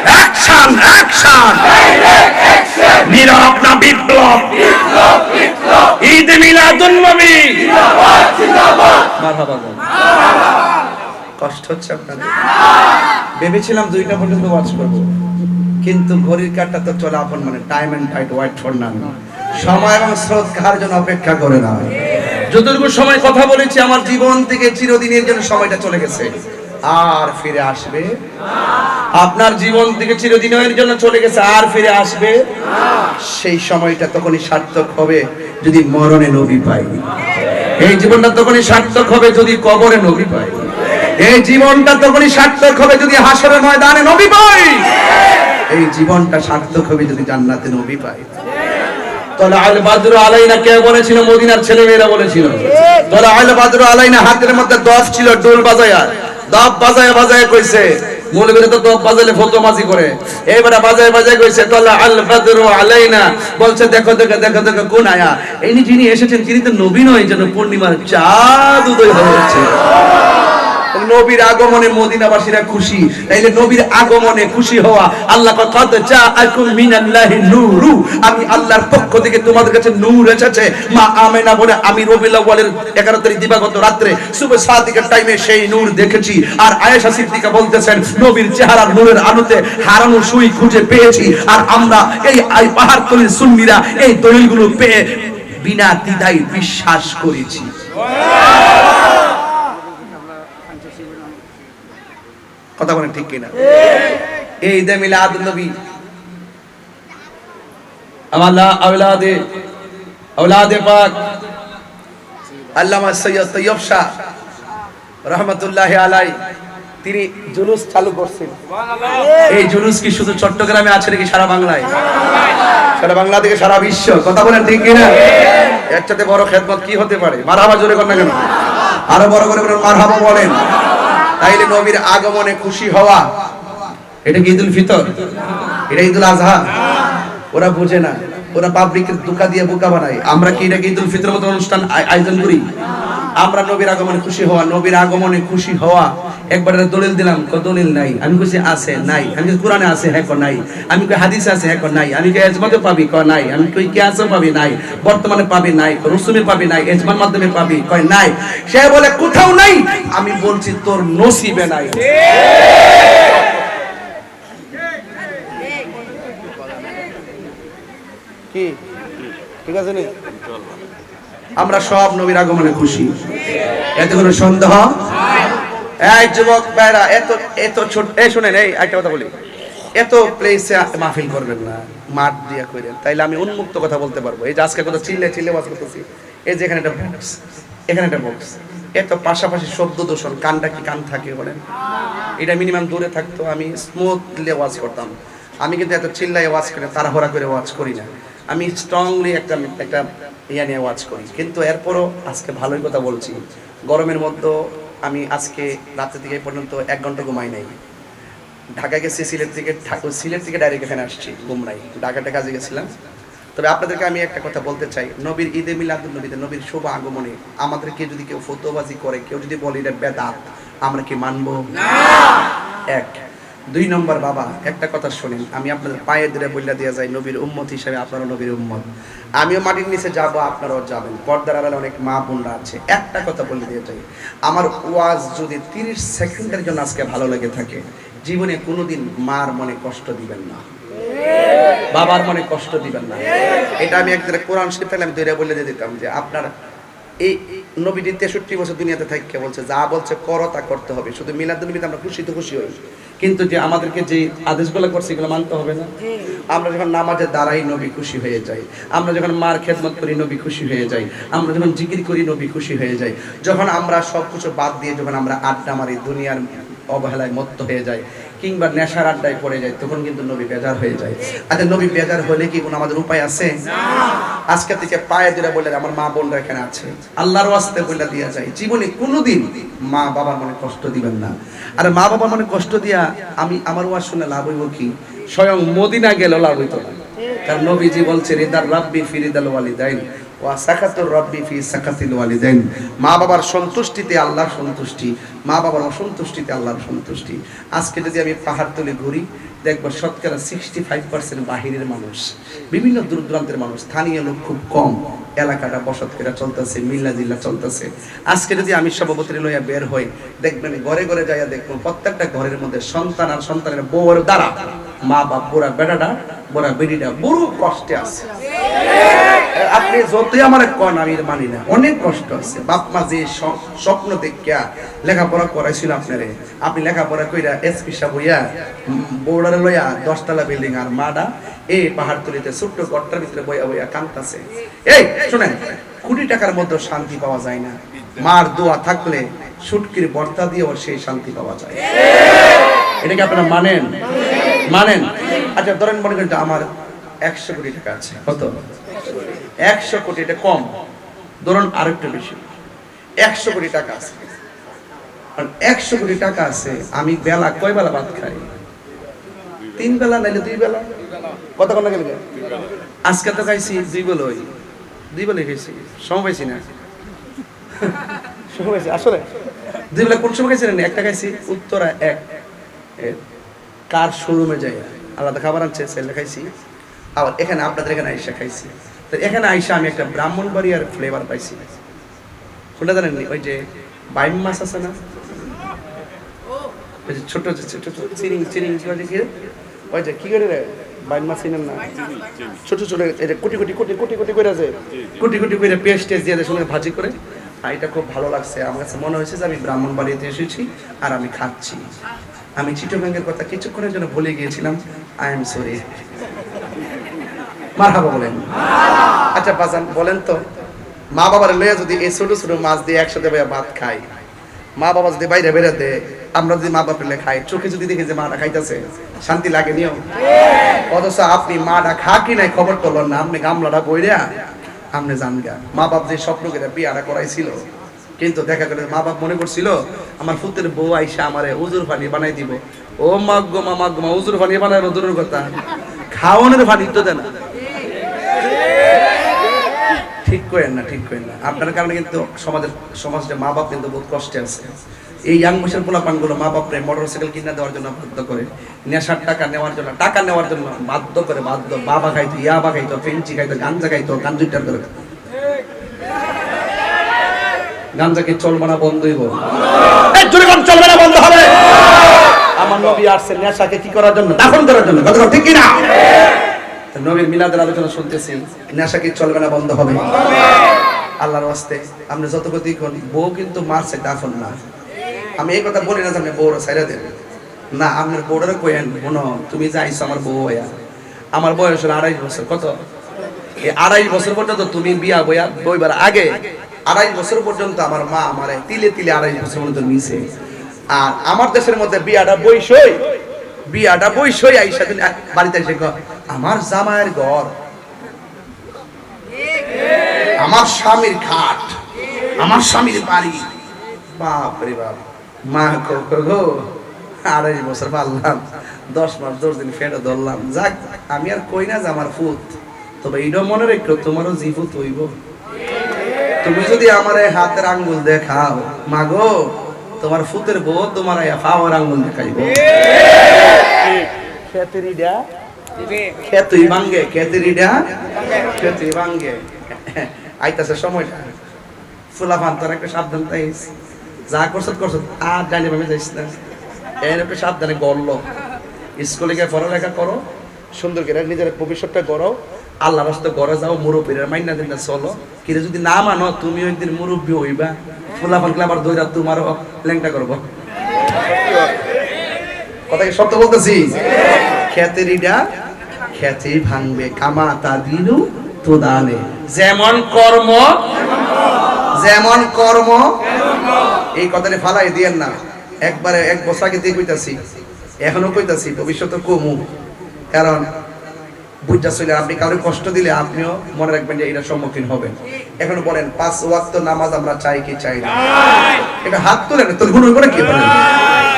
অ্যাকশন অ্যাকশন নীরব না বিপ্লব ঈদ মিলাদুন নবী মারহাবা কষ্ট হচ্ছে আপনাদের ভেবেছিলাম 2টা পর্যন্ত ওয়াচ করব কিন্তু ঘড়ির কাঁটা তো চলে আপন মানে time and tide wait for none সময় এবং স্রোত কার জন্য অপেক্ষা করে না যতটুকু সময় কথা বলেছি আমার জীবন থেকে চিরদিনের জন্য সময়টা চলে গেছে আর ফিরে আসবে আপনার জীবন থেকে চিরদিনের জন্য চলে গেছে আর ফিরে আসবে সেই সময়টা তখনই সার্থক হবে যদি মরণে নবী পাই এই জীবনটা তখনই সার্থক হবে যদি কবরে নবী পাই এই জীবনটা তখনই সার্থক হবে যদি হাসরের ময়দানে নবী পাই এই জীবনটা সার্থক হবে যদি জান্নাতে নবী পাই তলা আল বাদর আলাইনা কে বলেছিল মদিনার ছেলেমেয়েরা বলেছিল তলা আল বাদর আলাইনা হাতের মধ্যে দফ ছিল ঢোল বাজায়া দফ বাজায়া বাজায়া কইছে মৌলবীরা তো দফ বাজালে ফতোমাজি করে এবারে বাজায় বাজায় কইছে তলা আল বাদর আলাইনা বলছে দেখো দেখো দেখো দেখো কোন আয়া ইনি যিনি এসেছেন তিনি তো নবী নয় যেন পূর্ণিমার চাঁদ উদয় হয়েছে নবীর আগমনে মদিনাবাসীরা খুশি তাইলে নবীর আগমনে খুশি হওয়া আল্লাহ কত জাআকুম মিনাল্লাহি নূরু আমি আল্লাহর পক্ষ থেকে তোমাদের কাছে নূর এসেছে মা আমেনা বলে আমি রবিউল আউয়ালের 11 তারিখ দিবাগত রাতে সুবহ সাদিকের টাইমে সেই নূর দেখেছি আর আয়েশা সিদ্দিকা বলতেছেন নবীর চেহারার নূরের আলোতে হারানো সুই খুঁজে পেয়েছি আর আমরা এই পাহাড়তলির সুন্নিরা এই দলিলগুলো পেয়ে বিনা দ্বিধায় বিশ্বাস করেছি কথা বলেন ঠিক কিনা এই ঈদে মিলাদুন নবী আমাল্লাহ আওলাদে পাক আল্লামা সৈয়দ তৈয়ব শাহ রহমাতুল্লাহি আলাইহি তিনি জুলুস চালু করছেন এই জুলুস কি শুধু চট্টগ্রামে আছে নাকি সারা বাংলায় সারা বাংলা থেকে সারা বিশ্ব কথা বলেন ঠিক কিনা এর চাইতে বড় খেদমত কি হতে পারে মারহাবা জোরে কর না কেন আরো বড় করে বলেন মারহাবা বলেন তাইলে নবীর আগমনে খুশি হওয়া এটা কি ঈদুল ফিতর এটা ঈদুল আজহা ওরা বুঝে না ওরা পাবলিকের ধোঁকা দিয়ে বোকা বানায় আমরা কি এটা ঈদুল ফিতরের মতো অনুষ্ঠান আয়োজন করি আমরা নবীর আগমনে খুশি হওয়া নবীর আগমনে খুশি হওয়া একবারে দলিল দিলাম কত দলিল নাই আমি কইছি আছে নাই আমি কই কোরআনে আছে হ্যাঁ কো নাই আমি কই হাদিসে আছে হ্যাঁ কো নাই আমি কই ইজমাতে পাবি কো নাই আমি কই কিয়াসে পাবি নাই বর্তমানে পাবি নাই রসুমে পাবি নাই ইজমার মাধ্যমে পাবি কয় নাই সে বলে কোথাও নাই আমি বলছি তোর নসিবে নাই কি ঠিক আছে নি? আমরা সব নবীর আগমনে খুশি, এতে কোনো সন্দেহ? এই যুবক ভাইরা, এত এত ছোট, এই শুনেন, এই একটা কথা বলি, এত প্লেসে মাহফিল করবেন না, মাঠ দিয়া করেন, তাইলে আমি উন্মুক্ত কথা বলতে পারবো। এই যে আজকে কথা চিল্লে চিল্লে ওয়াজ করতেছি, এই যে এখানে একটা বক্স, এখানে একটা বক্স, এত পাশাপাশি শব্দ দূষণ, কানটা কি কান থাকে বলেন? এটা মিনিমাম দূরে থাকতো, আমি স্মুথলি ওয়াজ করতাম। আমি কিন্তু এত চিল্লাই ওয়াজ করে, তাড়াহুড়া করে ওয়াজ করি না, আমি স্ট্রংলি একটা একটা ইয়া নিয়ে ওয়াজ করি। কিন্তু এরপরও আজকে ভালোই কথা বলছি। গরমের মধ্যে আমি আজকে রাত্রে থেকে পর্যন্ত 1 ঘন্টা ঘুমাই নাই। ঢাকা গেছি, সিলেট থেকে ডাইরেক্ট এখানে আসছি, ঘুম নাই, ঢাকাটা কাজে গেছিলাম। তবে আপনাদেরকে আমি একটা কথা বলতে চাই, নবীর ঈদে মিলাদুন নবীতে, নবীর শুভ আগমনে আমাদেরকে যদি কেউ ফতোয়াবাজি করে, কেউ যদি বলে এটা বেদাত, আমরা কি মানবো? না। 1 2 নম্বর, বাবা একটা কথা শুনেন, আমি আপনাদের পায়ে ধরে বইলা দিয়ে যাই, নবীর উম্মত হিসেবে আপনারা নবীর উম্মত, আমিও মাটির নিচে যাব, আপনারাও যাবেন, পর্দার আড়ালে অনেক মা বোনরা আছে। একটা কথা বলে দিয়ে যাই, আমার ওয়াজ যদি 30 সেকেন্ডের জন্য আজকে ভালো লেগে থাকে, জীবনে কোনোদিন মার মনে কষ্ট দিবেন না, বাবার মনে কষ্ট দিবেন না। এটা আমি একদিন কোরআন শরীফ আমি ধরে বলে দিয়ে দিতাম যে আপনার এই নবীজি 63 বছর দুনিয়াতে থাকে বলছে, যা বলছে করো তা করতে হবে। শুধু মিলাদুন নবীতে আমরা খুশি তো খুশি হই, কিন্তু যে আমাদেরকে যে আদেশগুলো করছে এগুলো মানতে হবে না। আমরা যখন নামাজে দাঁড়াই নবী খুশি হয়ে যাই, আমরা যখন মার খেদমত করি নবী খুশি হয়ে যাই, আমরা যখন জিকির করি নবী খুশি হয়ে যাই, যখন আমরা সবকিছু বাদ দিয়ে যখন আমরা আড্ডা মারি, দুনিয়ার অবহেলায় মত্ত হয়ে যায়, কিংবা নেশার আড্ডায় পড়ে যায়, তখন কিন্তু নবী বেজার হয়ে যায়। আচ্ছা, নবী বেজার হলে কি কোনো আমাদের উপায় আছে? আজকে থেকে পায়ে ধরে বললেন, আমার মা বোনরা এখানে আছে, আল্লাহর ওয়াস্তে বলে দিয়া যায়, জীবনে কোনোদিন মা বাবার মনে কষ্ট দিবেন না। আর মা বাবার মনে কষ্ট দিয়া আমি আমার ওয়াজ শুনে লাভ হইব কি? স্বয়ং মদিনা গেল লাভ হইতো না। কারণ নবীজি বলছে, রিদার রাব্বি ফি রিদাল ওয়ালিদাইন ওয়া সাকাতুর রাব্বি ফি সাকাতিল ওয়ালিদাইন, মা বাবার সন্তুষ্টিতে আল্লাহর সন্তুষ্টি, মা বাবার অসন্তুষ্টিতে আল্লাহর সন্তুষ্টি। আজকে যদি আমি পাহাড় তুলে ঘুরি, দেখবো শতকরা 65% বাহিরের মানুষ, বিভিন্ন দূর দূরান্তের মানুষ, স্থানীয় লোক খুব কম, এলাকাটা বসত করে চলতেছে, মিল্লা জিল্লা চলতেছে। আজকে যদি আমি সভাপতি লইয়া বের হই, দেখবেন ঘরে ঘরে যাইয়া দেখবো প্রত্যেকটা ঘরের মধ্যে সন্তান আর সন্তানের বউয়ের দ্বারা মা বাপ, বোরা বেটাটা, বোরা বেডিটা বড় কষ্টে আছে। আপনি যতই আমার কন আমি মানি না, অনেক কষ্ট আছে। বাপ মা যে স্বপ্ন দেখিয়া লেখাপড়া করাইছিল আপনারে, আপনি লেখাপড়া কইরা এসপি সাহেব হইয়া বোর্ডারে লইয়া 10 তলা বিল্ডিং, আর মাডা এই পাহাড় তুলিতে ছোট্ট গট্টার ভিতরে বইয়া বইয়া কাঁদতাছে। এই শুনেন, কোটি টাকার মধ্যে শান্তি পাওয়া যায় না, মার দোয়া থাকলে সুটকির বর্তা দিয়েও সেই শান্তি পাওয়া যায়। এটা কি আপনারা মানেন? মানেন? আচ্ছা ধরেন, মনে করেন আমার 100 কোটি টাকা আছে, কত? 100 কোটি, এটা কম, ধরুন আরেকটু বেশি, 100 কোটি টাকা আছে। 100 কোটি টাকা আছে, আমি বেলা কয় বেলা ভাত খাই? 3 বেলা, নাইলে 2 বেলা। কতক্ষণ লাগে? আজকে তো খাইছি 2 বেলায়, 2 বেলায় খাইছি, সময় পাইছি না, সময় পাইছি আসলে 2 বেলা। কোন সময় খাইছিলেন? একটা খাইছি উত্তরা 1 কার শোরুমে যাই, আলাদা খাবার আনছে, সেলে খাইছি। আবার এখানে আপনাদের এখানে আইসা খাইছি। তো এখানে আইসা আমি একটা ব্রাহ্মণবাড়িয়ার ফ্লেভার পাইছি। কোনটা জানেন? ওই যে বাইম মাছ আছে না, ওই যে ছোট ছোট চিরিং চিরিং, ওই যে কি করে রে বাইম মাছ চিনেন না? ছোট ছোট এই যে কোটি কোটি কোটি কোটি কোটি করে আছে, কোটি কোটি করে পেস্ট টেস্ট দিয়ে দেয়, সঙ্গে ভাজি করে। আর এটা খুব ভালো লাগছে, আমার কাছে মনে হয়েছে যে আমি ব্রাহ্মণবাড়িয়াতে এসেছি আর আমি খাচ্ছি। আমি চিটাগাংয়ের কথা কিছুক্ষণের জন্য ভুলে গিয়েছিলাম, আই এম সরি। মারহাবা বলেন। আচ্ছা বাজান বলেন তো, মা বাবার লইয়া যদি এই ছোট ছোট মাছ দিয়ে একসাথে ভাত খাই, মা বাবা যদি বাইরে বেরো দেয়, আমরা যদি মা বাপের খাই, চোখে যদি দেখি যে মাটা খাইতেছে, শান্তি লাগে নিও? অথচ আপনি মাটা খা কি নাই খবর করলেন না, আপনি গামলাটা বইরা আপনি জান গা। মা বাপ যে স্বপ্ন করে বিয়াটা করাইছিল, কিন্তু দেখা গেল মা বাপ মনে করছিল আমার ফুতের বউ আইসা আমারে উজুর পানি বানাই দিব। ও মাগো মা, মাগো মা, উজুর পানি বানাইবো দূরের কথা, খাওয়ানোর পানি তো দেয় না। ঠিক করেন না, ঠিক করেন না। আপনার কারণে কিন্তু সমাজটা মা বাপ কিন্তু বহুত কষ্টে আছে। এই ইয়াং বয়সের পোলাপানগুলো মা বাপরে মোটরসাইকেল কিনে দেওয়ার জন্য বাধ্য করে, নেশার টাকা নেওয়ার জন্য বাধ্য করে, বাধ্য। বাবা খাইতো, ইয়াবা খাইতো, ফেঞ্চি খাইতো, গাঞ্জা খাইতো, গাঞ্জুটার করে। গাঞ্জা কি চলবে না? বন্ধই হোক, চলবে না, বন্ধ হবে। আমার নবী আসছে নেশাকে কি করার জন্য? দাফন করার জন্য। কথা ঠিক কিনা? নবীর মিলাদের আলোচনা শুনতেছি, নেশা কি চলবে না, বন্ধ হবে? আল্লাহর ওয়াস্তে আপনি যত গতি করেন, বউ কিন্তু মারছে দাফন না। আমি এই কথা বলি না যে আপনি বউরা ছাইরা দেন না, আপনার বউরা কইেন, শোনো তুমি যাইছো আমার বউ হইয়া, আমার বয়স হলো ২৮ বছর। কত? এই ২৮ বছর পর্যন্ত তুমি বিয়া বইবার আগে ২৮ বছর পর্যন্ত আমার মা আমারে তিলে তিলে ২৮ বছর পর্যন্ত নিছে। আর আমার দেশের মধ্যে বিয়াটা বইসই আইসা তুমি বাড়িতে এসে আমার জামাইয়ের ঘর, আমার স্বামীর খাট, আমার স্বামীর বাড়ি। বাপ রে বাপ, মা গো ২৮ বছর পারলাম, 10 মাস 10 দিন ফেটে ধরলাম। যাক, আমি আর কই না যে আমার ফুত, তবে এইটাও মনে রেখো তোমারও জীবত হইব। তুমি যদি আমার হাতের আঙ্গুল দেখাও, মা গো তোমার ফুতের বউ তোমার পাওয়ার আঙ্গুল দেখাইব। খেতেরিডা খেতুই ভাঙ্গে, খেতেরিডা খেতুই ভাঙ্গে। আইতাছে সময়টা, ফুলাফান তোর একটা সাবধান তাইস, যা করছত আর জানি ভাবে যাইস না, এর একটা সাবধানে গড়ল। স্কুলে গিয়ে পড়ালেখা করো, সুন্দর করে নিজের ভবিষ্যৎটা করো, আল্লাহ রাস্তায় ঘরে যাও, মুরব্বীরা মাইনা দিন না চলো। কিন্তু যদি না মানো, তুমি একদিন মুরব্বী হইবা, ফুলাফান আবার দইরা তোমারও ল্যাংটা করবো। কথা কি সত্য বলতেছি? খেতেরিডা খেতে ভাঙবে, কামা তা দিনু তো দানে, যেমন কর্ম এই কথাটা ফালাই দিয়েন না। একবারে 1 বছর আগে দিয়ে কইতাছি, এখনো কইতাছি, ভবিষ্যতে কমু। কারণ বুঝা চলে, আপনি কারো কষ্ট দিলে আপনিও মনে রাখবেন যে এটার সম্মুখীন হবেন। এখন বলেন 5 ওয়াক্ত নামাজ আমরা চাই কি চাই না? এটা হাত তোলেন, তোর গুণ করে কি বলেন?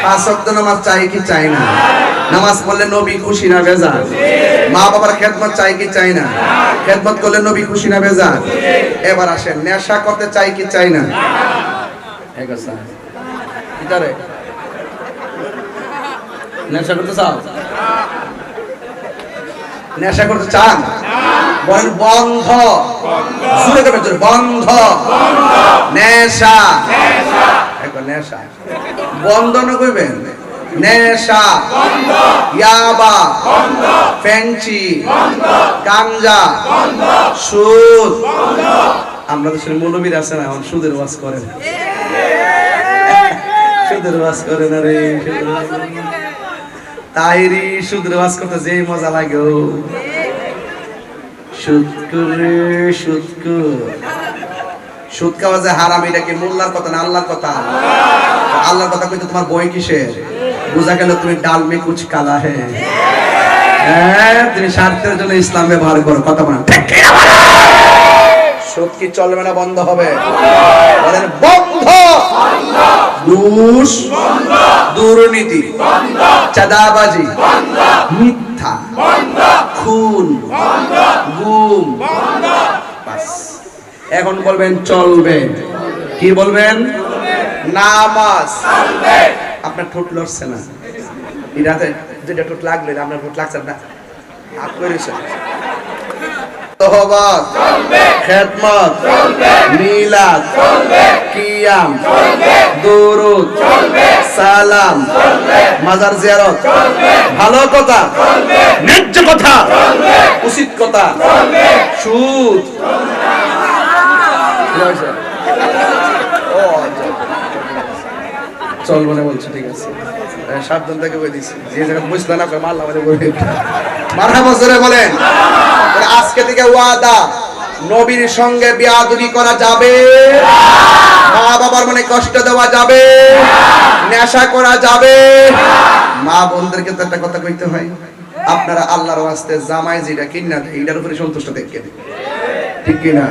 5 ওয়াক্ত নামাজ চাই কি চাই না? নামাজ পড়লে নবী খুশি না বেজার? মা বাবার খেদমত চাই কি চাই না? খেদমত করলে নবী খুশি না বেজার? এবার আসেন, নেশা করতে চাই কি চাই না? নেশা করতে চাও? নেশা করতে চান? বলেন বন্ধ, জোরে করবেন, বন্ধ নেশা। একবার নেশা বন্ধ না কইবেন, নেশা, ইয়াবা, ফেঞ্চি, গাঞ্জা, সুদ। আমরা দেশের মৌলবীর আছে না, এখন সুদের ওয়াজ করেন, সুদের ওয়াজ করেন। আরে তাইরি সুদের ওয়াজ করতে যে মজা লাগে, সুদ খাওয়া যে হারাম, এটা কি মোল্লার কথা না আল্লাহর কথা? আল্লাহর কথা কইতে তোমার বই কিসের? বুঝা গেল তুমি ডাল মে কুছ কালা হ্যাঁ, তুমি স্বার্থের জন্য ইসলাম ব্যবহার করো। কথা বলেন সুদ কি চলবে না, বন্ধ হবে? বলেন বন্ধ। ঘুষ, দুর্নীতি, চাঁদাবাজি, মিথ্যা, খুন, গুম, এখন বলবেন চলবে। কি বলবেন? নামাজ। আপনার ঠোঁট লড়ছে না, এটাতে যেটা ঠোঁট লাগলে আপনার ঠোঁট লাগছে না, হাত করেছে। তহবাত, খেদমত, মিলাদ, কিয়াম, দুরুদ, সালাম, মাজার জিয়ারত, ভালো কথা, ন্যায্য কথা, উচিত কথা, সুদ চলবো না বলছে, ঠিক আছে, সাবধান থেকে বলে দিচ্ছি, যে জায়গায় বুঝলো না মাল্লা মানে বলে মারহাবা জোরে বলেন। আজকে থেকে ওয়াদা, নবীর সঙ্গে বিয়াদবি করা যাবে, মা বাবার মনে কষ্ট দেওয়া যাবে, নেশা করা যাবে। মা বোনদেরকে তো একটা কথা কইতে হয়, আপনারা আল্লাহর ওয়াস্তে জামাই যেটা কিনা দেয় এটার উপরে সন্তুষ্ট দেখেন, ঠিক কিনা?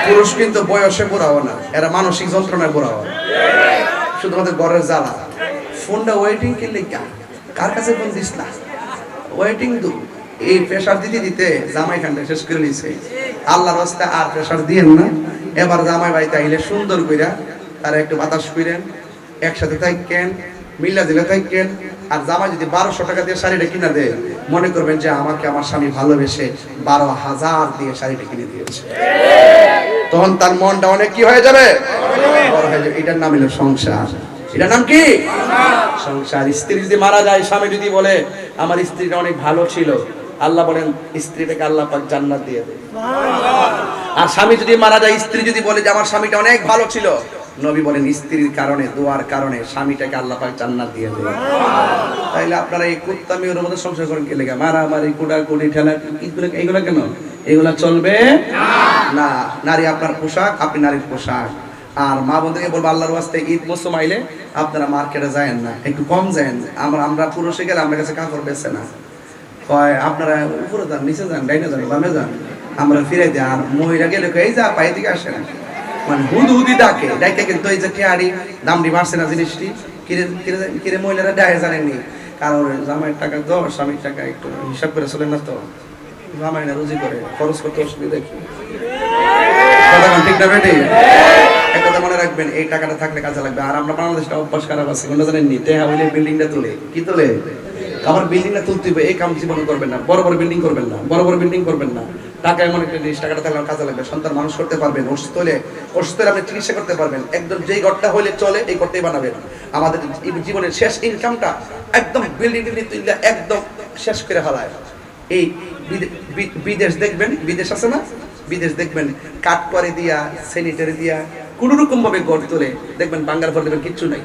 পুরুষ কিন্তু বয়সে বুড়াও না, এরা মানসিক যন্ত্রণায় বুড়াও, শুধুমাত্র ঘরের জ্বালা। ফোনটা ওয়েটিং কিনলে কার কাছে ফোন দিস না, ওয়েটিং দু, এই প্রেশার দিতে দিতে জামাই খানটা শেষ করে নিছে। আল্লাহর রাস্তায় আর প্রেশার দিয়েন না। এবার জামাই বাড়িতে আইলে সুন্দর কইরা তারা একটু বাতাস কইরেন, একসাথে থাকেন, মিল্লা দিলে থাকেন। আর জামাই যদি 1200 টাকা দিয়ে শাড়িটা কিনা দেয়, মনে করবেন যে আমাকে আমার স্বামী ভালোবেসে 12,000 দিয়ে শাড়িটা কিনে দিয়েছে। তখন তার মনটা অনেক কি হয়ে যাবে, বড় হয়ে যাবে। এটার নাম হলো সংসার। এটার নাম কি? সংসার। স্ত্রী যদি মারা যায়, স্বামী যদি বলে আমার স্ত্রীটা অনেক ভালো ছিল, আল্লাহ বলেন স্ত্রীটাকে আল্লাহ পাক জান্নাত দিয়ে দেয়। আর স্বামী যদি মারা যায়, স্ত্রী যদি বলে যে আমার স্বামীটা অনেক ভালো ছিল, নবী বলেন স্ত্রীর কারণে, দোয়ার কারণে স্বামীটাকে আল্লাহ পাক জান্নাত দিয়ে দেবে। তাইলে আপনারা এই কুত্তামি ওর মধ্যে সংসার করেন কি লেগে? মারামারি, কুড়াকুড়ি, ঠেলা, এইগুলো কেন? এগুলা চলবে না। নারী আপনার পোশাক, আপনি নারীর পোশাক। আর মা বন্ধুকে বলবো আল্লাহর ওয়াস্তে ঈদ মৌসুম আইলে আপনারা মার্কেটে যায়েন না, একটু কম যায়েন। আমরা পুরুষে গেলে আমার কাছে কাপড় বেচে না, কয় আপনারা উপরে যান, নিচে যান, ডাইনে যান, বামে যান, আমরা ফিরে দিই। আর মহিলা গেলে এই যা পায়ে দিকে আসে না, মানে হুদি ডাকে ডাইকে, কিন্তু এই যে টিয়ারি দামটি বাড়ছে না জিনিসটি, কিরে মহিলারা ডায়ে জানেননি, কারণ জামাইয়ের টাকা দাও, স্বামীর টাকা একটু হিসাব করে চলেন না তো। জামাই না রুজি করে, খরচ করতে অসুবিধা কি? ঠিক না বেটি? একটা মনে রাখবেন, এই টাকাটা থাকলে কাজে লাগবে। আর আমরা বাংলাদেশটা অভ্যাস খারাপ আছে, কোনটা জানেননি? টেহা হইলে বিল্ডিংটা তুলে, কি তোলে? আবার বিল্ডিংটা তুলতে হবে, এই কাম জীবনে করবেন না। বড় বড় বিল্ডিং করবেন না, বড় বড় বিল্ডিং করবেন না। টাকা এমন একটা জিনিস, টাকাটা থাকলে কাজে লাগবে। সন্তান মানুষ করতে পারবেন, অসুস্থ হলে আপনি চিকিৎসা করতে পারবেন। একদম যেই ঘরটা হইলে চলে, এই ঘরটাই বানাবেন। আমাদের জীবনের শেষ ইনকামটা একদম বিল্ডিং তুললে একদম শেষ করে ফেলায়। এই বিদেশ দেখবেন, বিদেশ আছে না, বিদেশ দেখবেন কাট করে দিয়া, স্যানিটারি দিয়া কোন রকম ভাবে গড় তোলে, দেখবেন বাঙ্গাল পর দেখবেন কিচ্ছু নাই।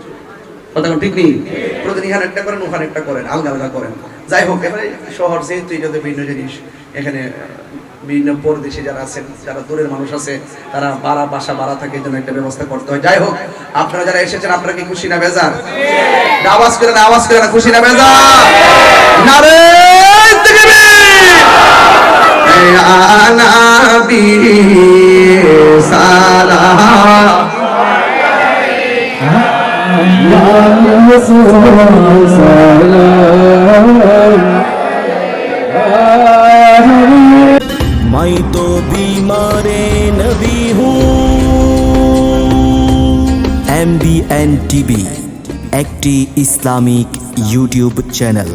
কথা ঠিক নেই? প্রতিদিন এখানে একটা করেন, ওখানে একটা করেন, আলগা আলগা করেন। যাই হোক, এবারে শহর যেহেতু এটা ভিন্ন জিনিস, এখানে বিভিন্ন পরদেশে যারা আছেন, যারা দূরের মানুষ আছে, তারা বাসা ভাড়া থাকে, এই জন্য একটা ব্যবস্থা করতে হয়। যাই হোক, আপনারা যারা এসেছেন, আপনারা কি খুশি না বেজার? আওয়াজ করে না, আওয়াজ করে না, খুশি না বেজার? নারে আনাবি সালাম मैं तो बीमारे नबी हूँ। MBN TV একটি ইসলামিক ইউটিউব চ্যানেল।